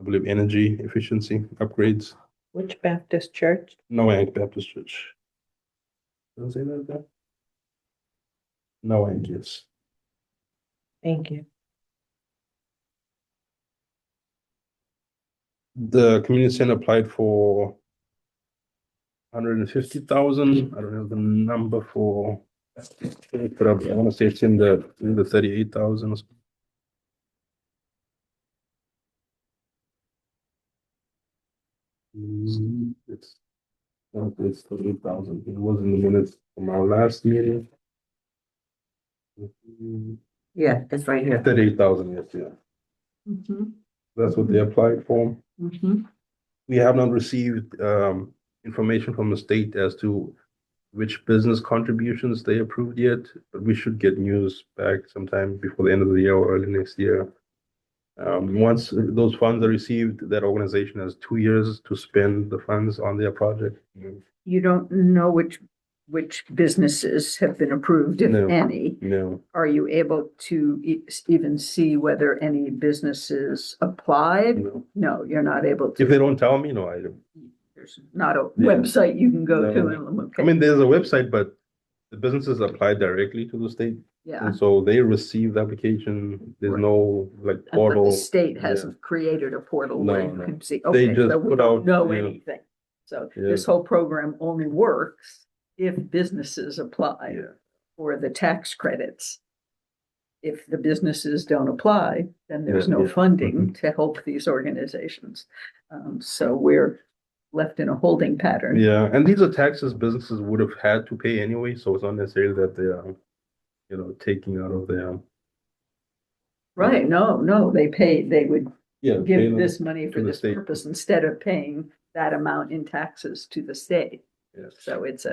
I believe, energy efficiency upgrades. Which Baptist church? Noank Baptist Church. Did I say that there? Noank, yes. Thank you. The community center applied for 150,000. I don't have the number for, but I want to say it's in the 38,000 or something. It's 38,000. It was in the minutes from our last meeting. Yeah, it's right here. 38,000, yes, yeah. Mhm. That's what they applied for. Mhm. We have not received information from the state as to which business contributions they approved yet, but we should get news back sometime before the end of the year or early next year. Once those funds are received, that organization has 2 years to spend the funds on their project. You don't know which businesses have been approved, if No. any. No, Are you able to even see whether any businesses applied? no. No, you're not able If they to. don't tell me, no, I don't. There's not a Yeah. website you can go to No. and look. I mean, there's a website, but the businesses apply directly to the state. Yeah, And so they receive the application. There's Right. no like but portal. the state Yeah. hasn't created a portal where No, you no. can see, They okay, just so we put don't out, know yeah. anything. So Yeah. this whole program only works if businesses apply Yeah. for the tax credits. If the businesses don't apply, then there's Yeah, no yeah. funding to help these organizations. So we're left in a holding pattern. Yeah, and these are taxes businesses would have had to pay anyway, so it's not necessarily that they are, taking out of their. Right, no, they would Yeah. pay give them this money to for the this state. purpose instead of paying that amount in taxes to the state. Yeah. So it's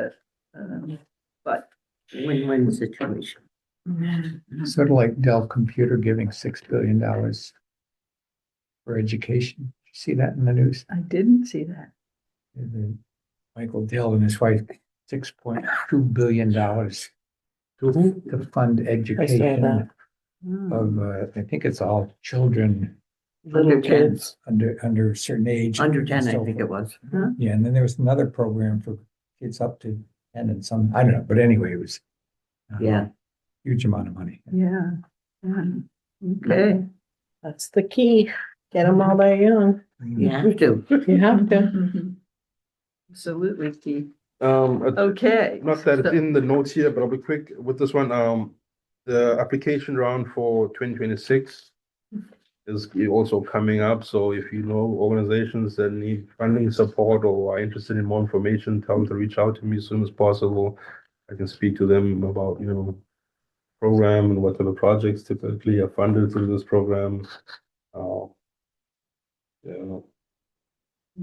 but Win-win situation. Sort of like Dell Computer giving $6 billion for education. Did you see that in the news? I didn't see that. And then Michael Dell and his wife, $6.2 billion To who? to fund education that. of, I think it's all children Little Under 10. kids. under a certain age. Under and 10, I so think it forth. was. Yeah, and then there was another program for kids up to 10 and some, I don't know, but anyway, it was Yeah. huge amount of money. Yeah. Yeah. Okay. That's the key. Get them while they're young. You have to. You have to. Absolutely, Keith. Um, Okay. Not that it's So- in the notes here, but I'll be quick with this one. The application round for 2026 is also coming up. So if you know organizations that need funding support or are interested in more information, tell them to reach out to me as soon as possible. I can speak to them about, program and what other projects typically are funded through this program. Yeah.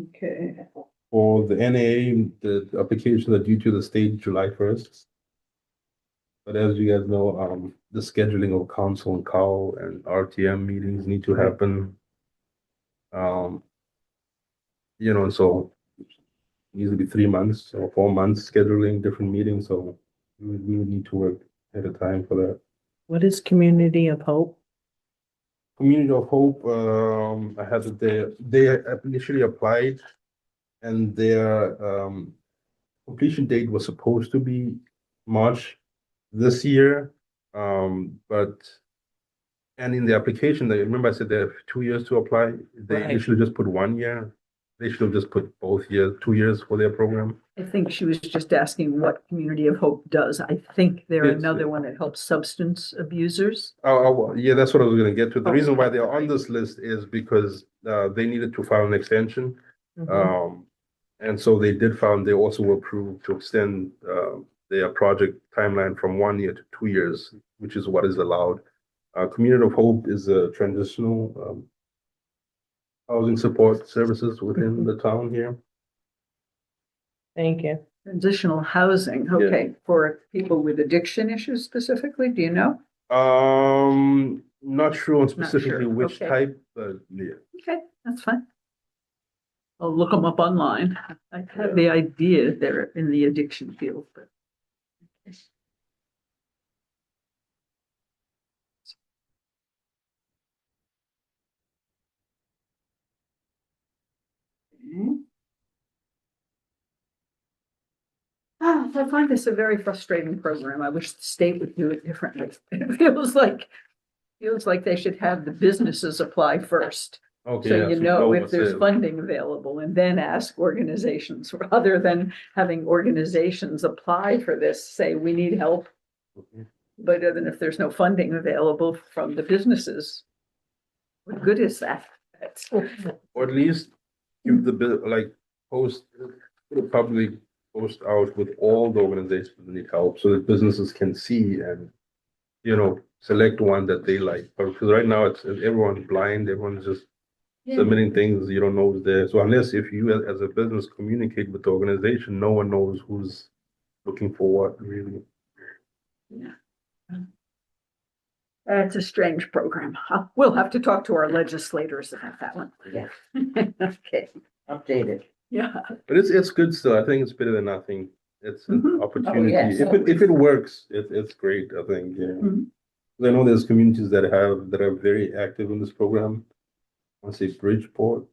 Okay. For the NAA, the applications are due to the state July 1st. But as you guys know, the scheduling of council and COW and RTM meetings need to happen. And so needs to be 3 months or 4 months scheduling different meetings, so we would need to work at a time for that. What is Community of Hope? Community of Hope, I had that they initially applied and their completion date was supposed to be March this year. And in the application, remember I said they have 2 years to apply. They Right. initially just put 1 year. they should have just put both years, 2 years for their program. I think she was just asking what Community of Hope does. I think they're It's- another one that helps substance abusers. Yeah, that's what I was gonna get to. The Oh, reason why they're right. on this list is because they needed to file an extension. Mhm. And so they did file, they also were approved to extend their project timeline from 1 year to 2 years, which is what is allowed. Community of Hope is a transitional housing support services within the town here. Thank you. Transitional housing, okay, for people with addiction issues specifically, do you know? Not sure on sure, specifically which okay. type, but yeah. Okay, that's fine. I'll look them up online. I have the idea they're in the addiction field, but. Okay. I find this a very frustrating program. I wish the state would do it differently. It feels like they should have the businesses apply first. Okay, So yeah, you so know Nova if there's said- funding available and then ask organizations, rather than having organizations apply for this, say, we need help. Mhm. But then if there's no funding available from the businesses, what good is that? That's, Or at least give the bill, like, post, put a public post out with all the organizations that need help so that businesses can see and, select one that they like. Because right now it's everyone's blind, everyone's just submitting things you don't know is there. So unless if you as a business communicate with the organization, no one knows who's looking for what really. it's a strange program. We'll have to talk to our legislators about that one. Yeah. Okay, Updated. yeah. But it's good still. I think it's better than nothing. It's an Mhm. opportunity. yes. If it works, it's great, I think, yeah. Mhm. I know there's communities that are very active in this program. I want to say Bridgeport,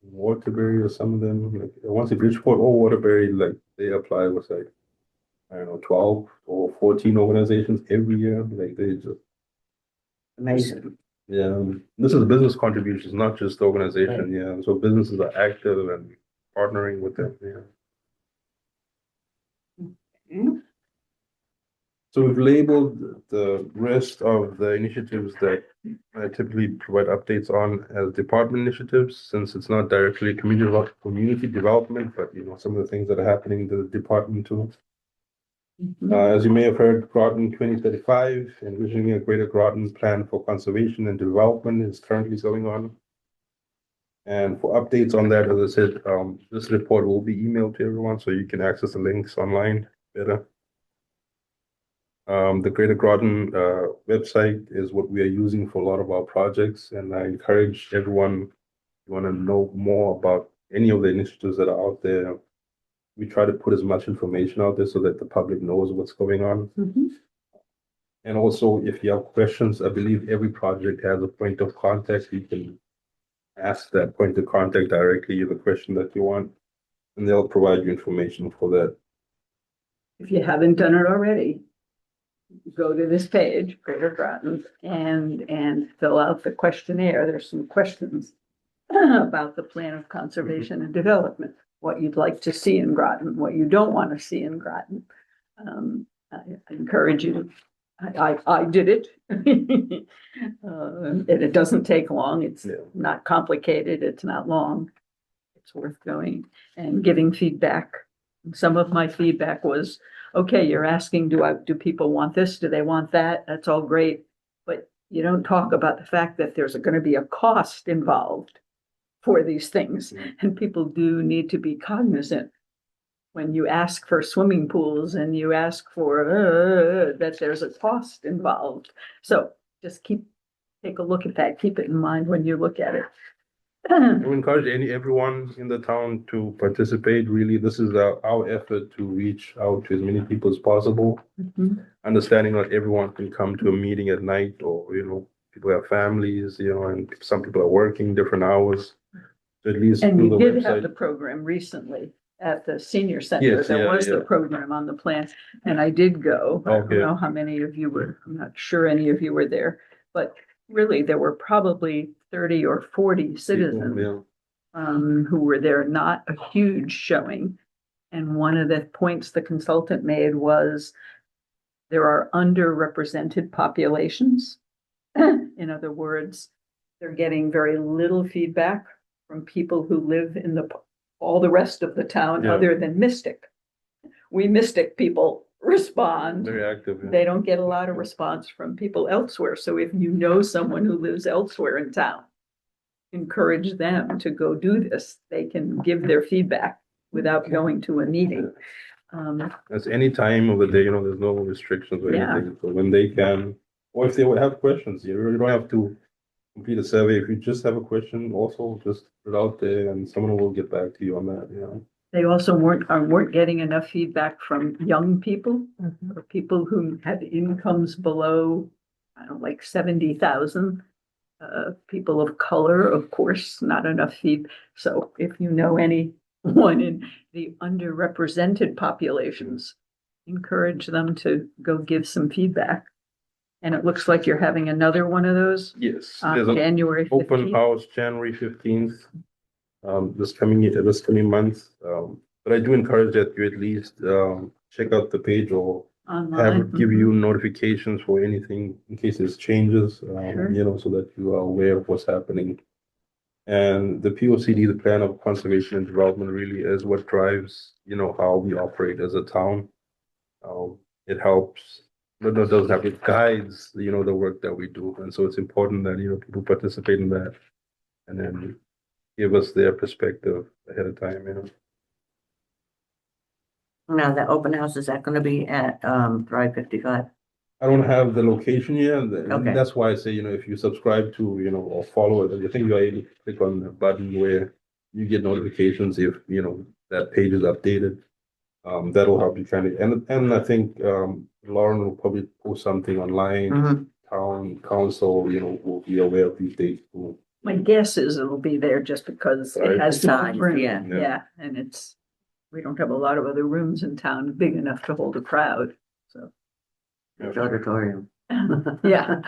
Waterbury, or some of them. Like, I want to say Bridgeport or Waterbury, like they apply with like, I don't know, 12 or 14 organizations every year. Like they just, Amazing. yeah. This is business contributions, not just the organization. Yeah. So businesses are active and partnering with them. Yeah. Mhm. So we've labeled the rest of the initiatives that I typically provide updates on as department initiatives, since it's not directly community development, but some of the things that are happening in the department too. As you may have heard, Groton 2035, envisioning a greater Groton plan for conservation and development is currently going on. And for updates on that, as I said, this report will be emailed to everyone, so you can access the links online better. The Greater Groton website is what we are using for a lot of our projects, and I encourage everyone who want to know more about any of the initiatives that are out there. We try to put as much information out there so that the public knows what's going on. Mhm. And also, if you have questions, I believe every project has a point of contact. You can ask that point of contact directly the question that you want, and they'll provide you information for that. If you haven't done it already, go to this page, Greater Groton, and fill out the questionnaire. There's some questions about the plan of conservation and development, what you'd like to see in Groton, what you don't want to see in Groton. I encourage you. I did it. And it doesn't take long. It's Yeah. not complicated. It's not long. It's worth going and giving feedback. Some of my feedback was, okay, you're asking, do people want this? Do they want that? That's all great. But you don't talk about the fact that there's going to be a cost involved for these things. Mhm. And people do need to be cognizant when you ask for swimming pools and you ask for that there's a cost involved. So just take a look at that. Keep it in mind when you look at it. I would encourage everyone in the town to participate. Really, this is our effort to reach out to as many people as possible. Mhm. Understanding not everyone can come to a meeting at night, or people have families, and some people are working different hours. So at least And through you the did have the website. program recently at the senior center. Yes, There yeah, was the yeah. program on the plan, and I did go. I don't Okay. know how many of you were, I'm not sure any of you were there, but really there were probably 30 or 40 citizens Yeah. who were there, not a huge showing. And one of the points the consultant made was there are underrepresented populations. In other words, they're getting very little feedback from people who live in all the rest of the town Yeah. other than Mystic. We Mystic people respond. Very active. Yeah. They don't get a lot of response from people elsewhere. So if you know someone who lives elsewhere in town, encourage them to go do this. They can give their feedback without going to a meeting. That's any time of the day, there's no restrictions or Yeah. anything. So when they can, or if they have questions, you really don't have to complete a survey. If you just have a question, also just put it out there and someone will get back to you on that, They also weren't getting enough feedback from young people or people who had incomes below, I don't know, like 70,000. People of color, of course, not enough feed. So if you know anyone in the underrepresented populations, encourage them to go give some feedback. And it looks like you're having another one of those Yes, on there's an January open 15th. house January 15th, this coming month. But I do encourage that you at least check out the page or have Online. it give you notifications for anything in case there's changes, Sure. so that you are aware of what's happening. And the POCD, the Plan of Conservation and Development, really is what drives, how we operate as a town. It helps, but it doesn't have, it guides, the work that we do. And so it's important that, people participate in that and then give us their perspective ahead of time. Now, the open house, is that gonna be at, Drive 55? I don't have the location yet, and Okay. that's why I say, if you subscribe to, or follow it, I think you are able to click on the button where you get notifications if, that page is updated. That'll help you and I think, Lauren will probably post something online, Mhm. town council, will be aware of these dates. too. My guess is it'll be there just because Right. it has Signs, room. yeah. Yeah, and we don't have a lot of other rooms in town big enough to hold a crowd, so. It's auditorium. Yeah.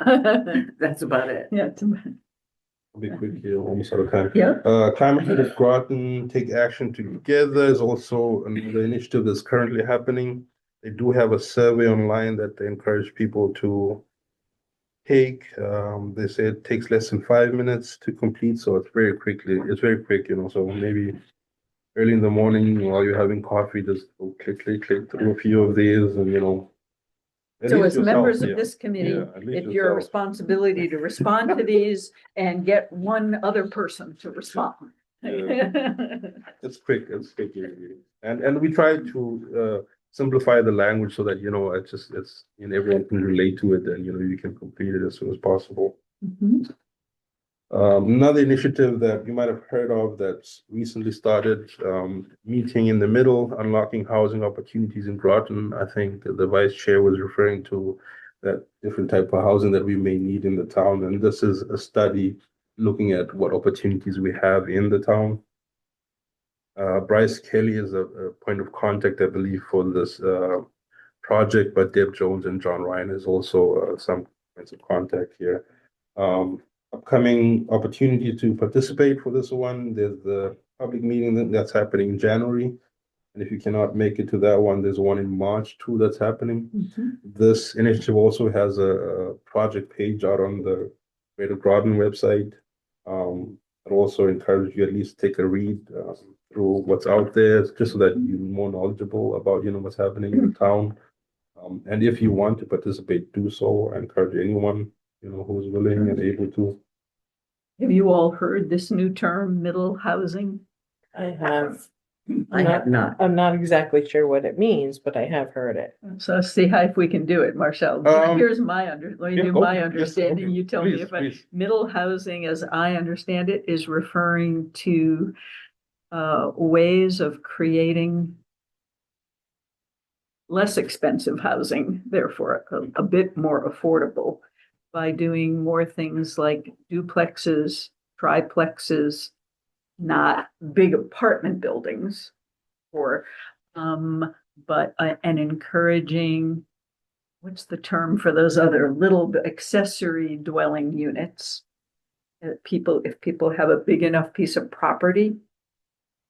That's about it. Yeah. I'll be quick here, almost out of time. Yeah. Climate Change of Groton, Take Action Together is also another initiative that's currently happening. They do have a survey online that they encourage people to take. They say it takes less than 5 minutes to complete, so it's very quick, so maybe early in the morning while you're having coffee, just go click through a few of these and, at So least as members yourself, of this committee, yeah, at least it's your yourself. responsibility to respond to these and get one other person to respond. It's quick, yeah. And we try to simplify the language so that, everyone can relate to it and, you can complete it as soon as possible. Mhm. Another initiative that you might have heard of that's recently started, Meeting in the Middle, Unlocking Housing Opportunities in Groton. I think the vice chair was referring to that different type of housing that we may need in the town. And this is a study looking at what opportunities we have in the town. Bryce Kelly is a point of contact, I believe, for this project, but Deb Jones and John Ryan is also some points of contact here. Upcoming opportunity to participate for this one. There's the public meeting that's happening in January. And if you cannot make it to that one, there's one in March too that's happening. Mhm. This initiative also has a project page out on the Greater Groton website. I'd also encourage you at least take a read through what's out there, just so that you're more knowledgeable about, what's happening in the town. And if you want to participate, do so. I encourage anyone, who's willing and able to. Have you all heard this new term, middle housing? I have. I have not. I'm not exactly sure what it means, but I have heard it. So see how if we can do it, Marcel. Here's let me do my understanding. You tell me if middle housing, as I understand it, is referring to ways of creating less expensive housing, therefore a bit more affordable, by doing more things like duplexes, triplexes, not big apartment buildings, but and encouraging, what's the term for those other little accessory dwelling units? if people have a big enough piece of property,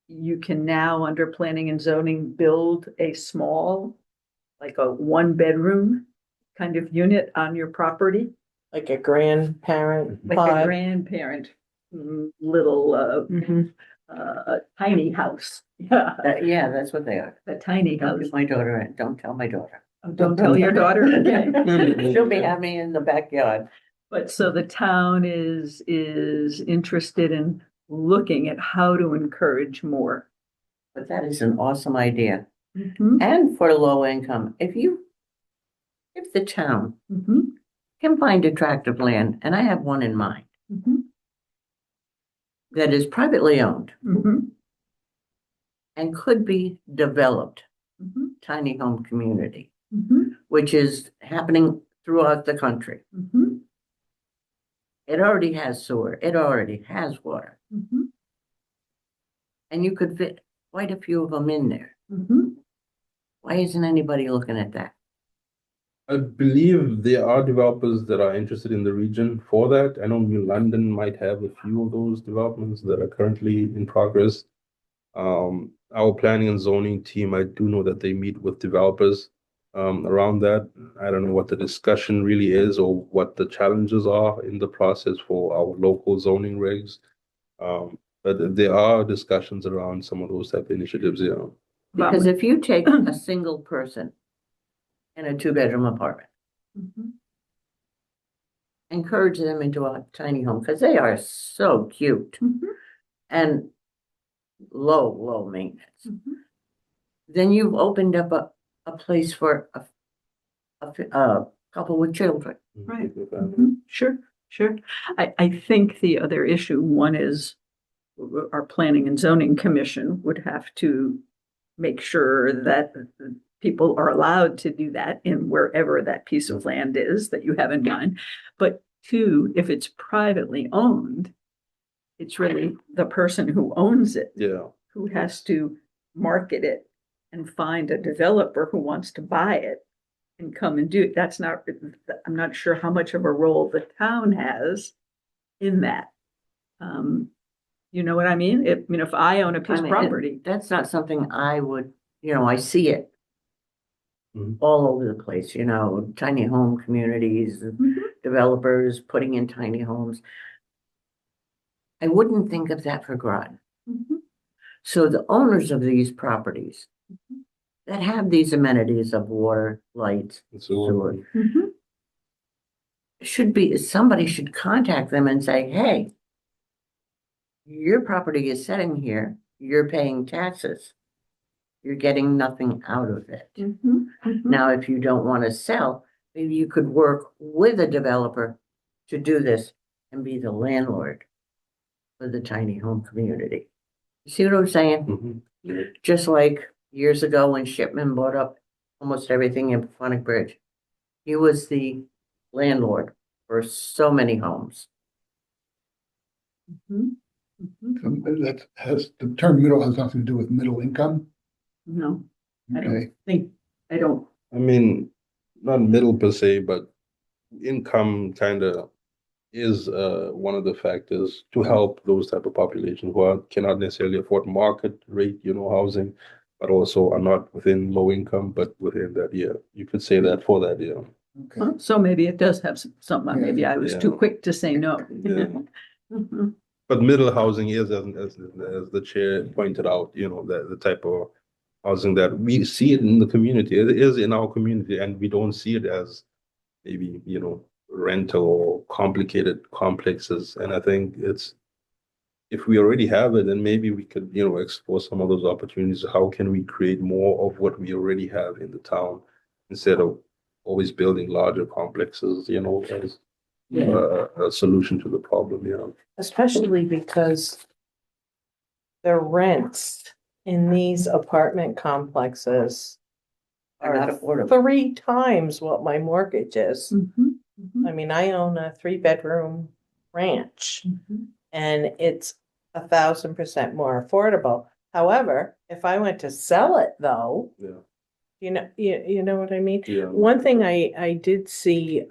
you can now, under planning and zoning, build a small, like a 1 bedroom kind of unit on your property, Like a grandparent like a pod. grandparent, little, Mhm. tiny house. Yeah, Yeah, that's what they are. a tiny Don't house. give my daughter in. Don't tell my daughter. Oh, don't tell your daughter, okay. She'll be having me in the backyard. But so the town is interested in looking at how to encourage more. But that is an awesome idea. Mhm, And for low income, if the town mhm, can find a tract of land, and I have one in mind, mhm, that is privately owned mhm, and could be developed, mhm, tiny home community, mhm, which is happening throughout the country. mhm, It already has sewer, it already has water, mhm, and you could fit quite a few of them in there. mhm. Why isn't anybody looking at that? I believe there are developers that are interested in the region for that. I know New London might have a few of those developments that are currently in progress. Our planning and zoning team, I do know that they meet with developers around that. I don't know what the discussion really is or what the challenges are in the process for our local zoning regs. But there are discussions around some of those type of initiatives, yeah. Because if you take a single person in a 2-bedroom apartment, Mhm, encourage them into a tiny home, because they are so cute mhm, and low maintenance. mhm. Then you've opened up a place for a couple with children. Right. Mhm. Mhm. Sure, sure. I think the other issue, one is our planning and zoning commission would have to make sure that people are allowed to do that in wherever that piece of land is that you have in mind. But two, if it's privately owned, it's really the person who owns it Yeah. who has to market it and find a developer who wants to buy it and come and do it. That's not, I'm not sure how much of a role the town has in that. You know what I mean? If I own a piece I of mean, property. that's not something I would, I see it Mhm. all over the place, tiny home communities, Mhm, developers putting in tiny homes. I wouldn't think of that for Groton. mhm, So the owners of these properties mhm, that have these amenities of water, lights, So, sewer, mhm. somebody should contact them and say, hey, your property is sitting here, you're paying taxes. You're getting nothing out of it. Mhm, mhm. Now, if you don't want to sell, maybe you could work with a developer to do this and be the landlord for the tiny home community. You see what I'm saying? mhm. Just like years ago when Shipman bought up almost everything in Pacific Bridge. He was the landlord for so many homes. Mhm, mhm. The term middle has nothing to do with middle income. No, I Okay, don't think, I don't. I mean, not middle per se, but income kind of is one of the factors to help those type of populations who cannot necessarily afford market rate, housing, but also are not within low income, but within that, yeah. You could say that for that, yeah. okay. So maybe it does have some, maybe I was too Yeah. quick to say no. Yeah. Mhm, But middle housing is, as the chair pointed out, the type of housing that we see it in the community. It is in our community, and we don't see it as maybe, rental or complicated complexes. And I think if we already have it, then maybe we could, explore some of those opportunities. How can we create more of what we already have in the town instead of always building larger complexes, as a solution to the problem, Especially because the rents in these apartment complexes Are not are affordable. 3 times what my mortgage is. mhm, mhm, I mean, I own a 3-bedroom ranch mhm. and it's 1,000% more affordable. However, if I went to sell it though, Yeah. you know what I mean? Yeah. One thing I did see,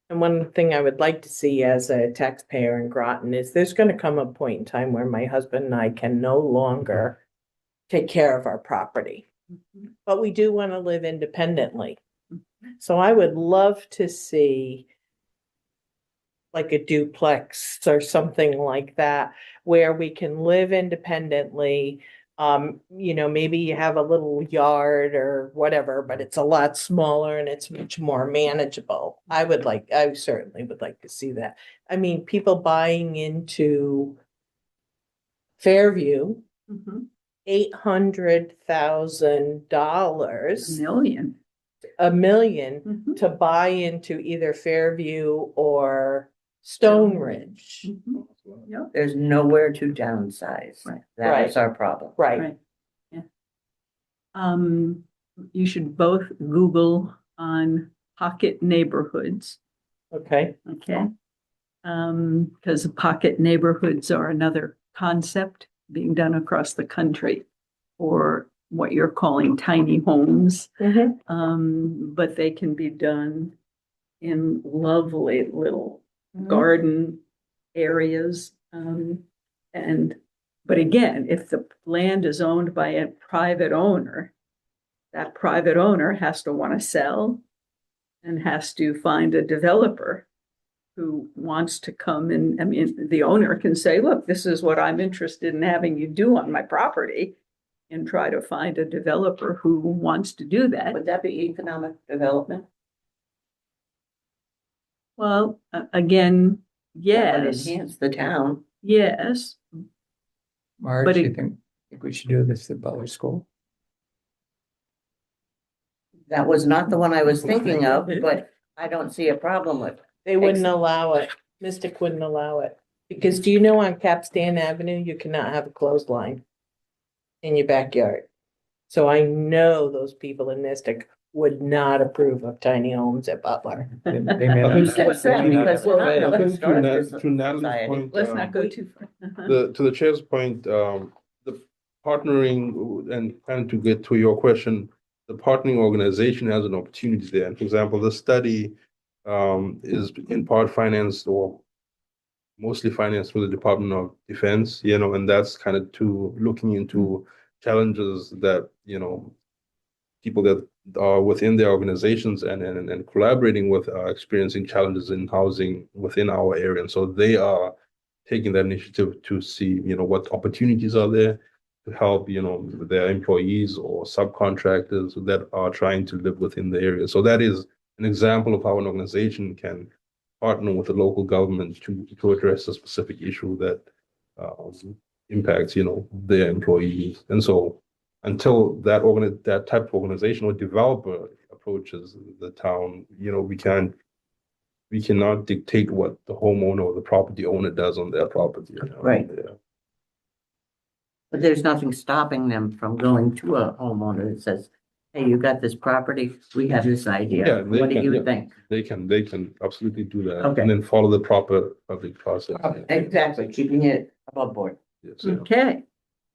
And one thing I would like to see as a taxpayer in Groton is there's gonna come a point in time where my husband and I can no longer take care of our property, but we do want to live independently. So I would love to see like a duplex or something like that, where we can live independently. Maybe you have a little yard or whatever, but it's a lot smaller and it's much more manageable. I certainly would like to see that. I mean, people buying into Fairview, Mhm. $800,000, Million. $1 million Mhm. to buy into either Fairview or Stone Ridge. Mhm. Yep. There's nowhere to downsize. Right. That is our problem. Right. Right. Yeah. You should both Google on pocket neighborhoods, Okay. okay? Because pocket neighborhoods are another concept being done across the country for what you're calling tiny homes. But they can be done in lovely little garden areas. But again, if the land is owned by a private owner, that private owner has to want to sell and has to find a developer who wants to come in. I mean, the owner can say, look, this is what I'm interested in having you do on my property, and try to find a developer who wants to do that. Would that be economic development? Well, again, That would yes, enhance the town. yes. Marge, But you it- think we should do this at Butler School? That was not the one I was thinking of, but I don't see a problem with it. They wouldn't Excellent. allow it. Mystic wouldn't allow it. Because do you know on Capstan Avenue, you cannot have a clothesline in your backyard? So I know those people in Mystic would not approve of tiny homes at Butler. They may I not- think- That's sad, they may not because have we're not a- in a I think to historic to Natalie's society. point, Let's not go too far. to the chair's point, the partnering and to get to your question, the partnering organization has an opportunity there. And for example, the study is in part financed or mostly financed through the Department of Defense, and that's kind of looking into challenges that, people that are within their organizations and collaborating with are experiencing challenges in housing within our area. And so they are taking that initiative to see, what opportunities are there to help, their employees or subcontractors that are trying to live within the area. So that is an example of how an organization can partner with the local government to address a specific issue that impacts, their employees. And so until that type of organization or developer approaches the town, we cannot dictate what the homeowner or the property owner does on their property. Right. Yeah. But there's nothing stopping them from going to a homeowner that says, hey, you got this property, we have this Yeah, idea. they What do can, you yeah. think? They can absolutely do that. Okay. And then follow the proper public process. Exactly, keeping it above board. Yes, yeah. Okay,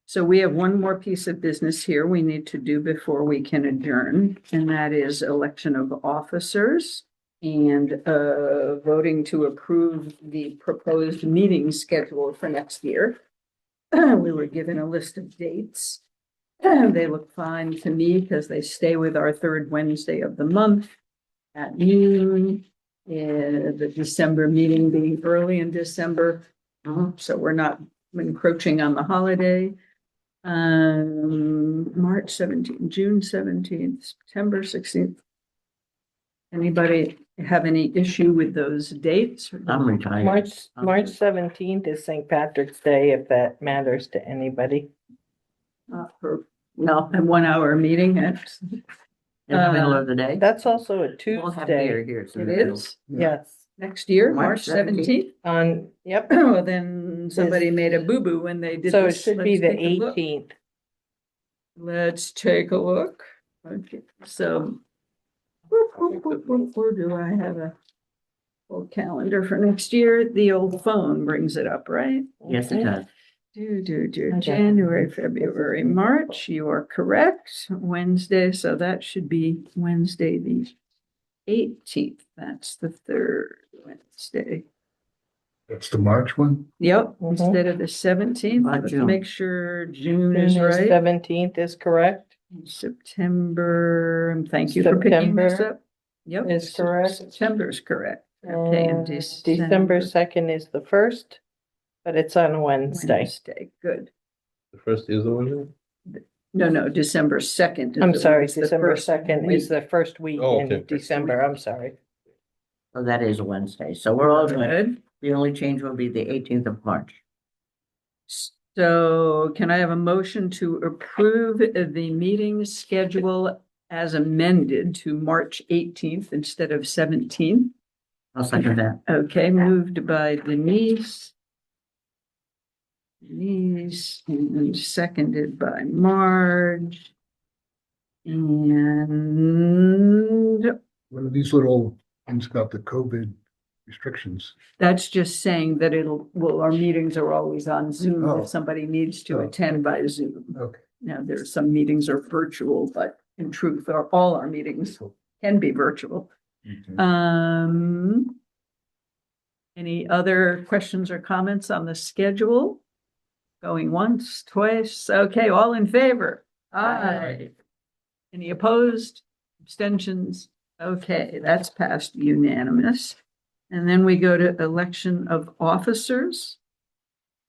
so we have one more piece of business here we need to do before we can adjourn, and that is election of officers and voting to approve the proposed meeting schedule for next year. We were given a list of dates. They look fine to me because they stay with our third Wednesday of the month at noon. The December meeting being early in December, so we're not encroaching on the holiday. March 17th, June 17th, September 16th. Anybody have any issue with those dates? I'm retired. March 17th is St. Patrick's Day, if that matters to anybody. For No, a 1 hour meeting at, in the middle of the day. That's also a We'll have beer Tuesday. here. so it that it'll- is Yes. next year, March March 17th. Yep. Well, then somebody made a boo-boo when they did So it this. should be Let's the take a look. 18th. Let's take a look. Okay, so. Where do I have a full calendar for next year? The old phone brings it up, right? Yes, it does. Okay. January, February, March, you are correct. Wednesday, so that should be Wednesday, the 18th. That's the third Wednesday. That's the March one? Yep, Mhm. instead of the 17th. By Let's June. make sure June is right. 17th is correct. September, and thank you for picking this September up. Yep. is correct. September is correct. Okay, and December 2nd is the first, but it's on a Wednesday. Wednesday, good. The first is the Wednesday? No, December 2nd. I'm sorry, December 2nd is the first week Oh, in okay. December. I'm sorry. So that is a Wednesday. So we're all good. Good. The only change will be the 18th of March. So can I have a motion to approve the meeting schedule as amended to March 18th instead of 17th? I'll second that. Okay, moved by Denise. And seconded by Marge. And One of these little things about the COVID restrictions. that's just saying that our meetings are always on Zoom Oh. if somebody needs to Oh. attend by Zoom. Okay. Now, there's some meetings are virtual, but in truth, all our meetings can be virtual. Okay. Any other questions or comments on the schedule? Going once, twice, okay, all in favor? Aye. Any opposed? Abstentions? Okay, that's passed unanimous. And then we go to election of officers.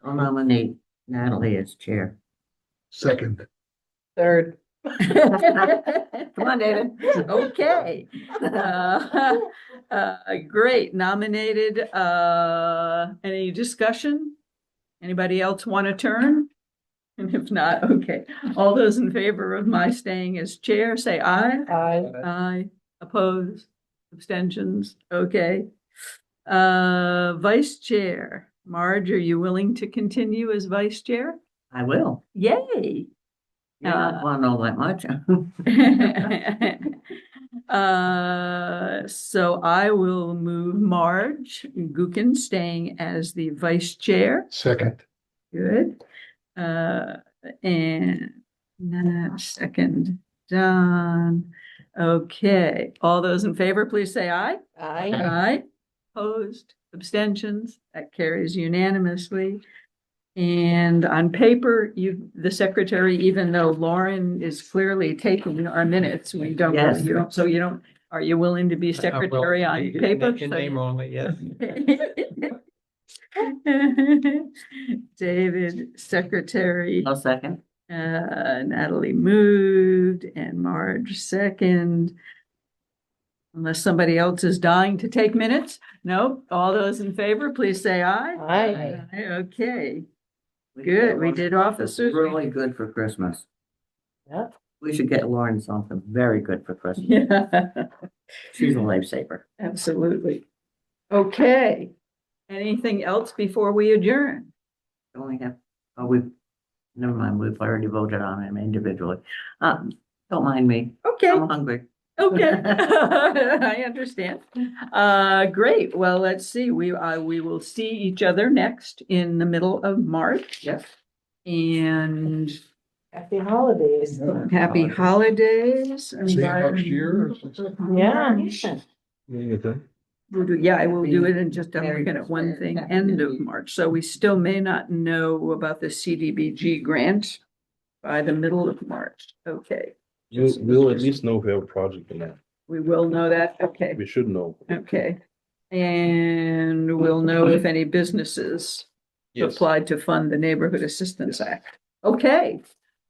I'll nominate Natalie as chair. Second, Third. Come on, David. Okay. Great, nominated. Any discussion? Anybody else want to turn? And if not, okay. All those in favor of my staying as chair, say aye. Aye. Aye. Opposed? Abstentions? Okay. Vice chair. Marge, are you willing to continue as vice chair? I will. Yay. You're not want all that much. So I will move Marge Gookin staying as the vice chair. second, Good. And second, Don. Okay, all those in favor, please say aye. Aye. Aye. Opposed, abstentions, that carries unanimously. And on paper, the secretary, even though Lauren is clearly taking our minutes, we don't, Yes. are you willing to be secretary on paper? In name only, yes. David, secretary, I'll second. Natalie moved and Marge second. Unless somebody else is dying to take minutes? No, all those in favor, please say aye. Aye. Okay, good, we did officers. Really good for Christmas. Yeah. We should get Lauren something very good for Christmas. Yeah, She's a lifesaver. absolutely. Okay, anything else before we adjourn? Only have, never mind, we've already voted on him individually. Don't mind me. Okay. I'm hungry. Okay, I understand. Great. Well, let's see. We will see each other next in the middle of March. Yes. And Happy holidays. happy holidays. see you next year. Yeah. Yeah, I will do it in just, I'm looking at one thing, end of March. So we still may not know about the CDBG grant by the middle of March. Okay, We'll at least know if we have a project in that. we will know that. Okay. We should know. Okay. And we'll know if any businesses Yes. applied to fund the Neighborhood Assistance Act. Okay.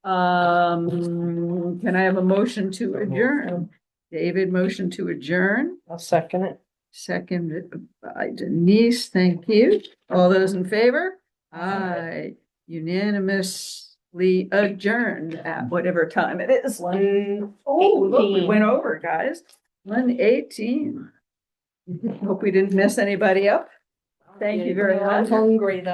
Can I have a motion to adjourn? David, motion to adjourn, I'll second it. seconded by Denise. Thank you. All those in favor? Aye. Unanimously adjourned at whatever time it is. Oh, look, we went over, guys. 1:18. Hope we didn't mess anybody up. Thank you very much. I'm hungry though.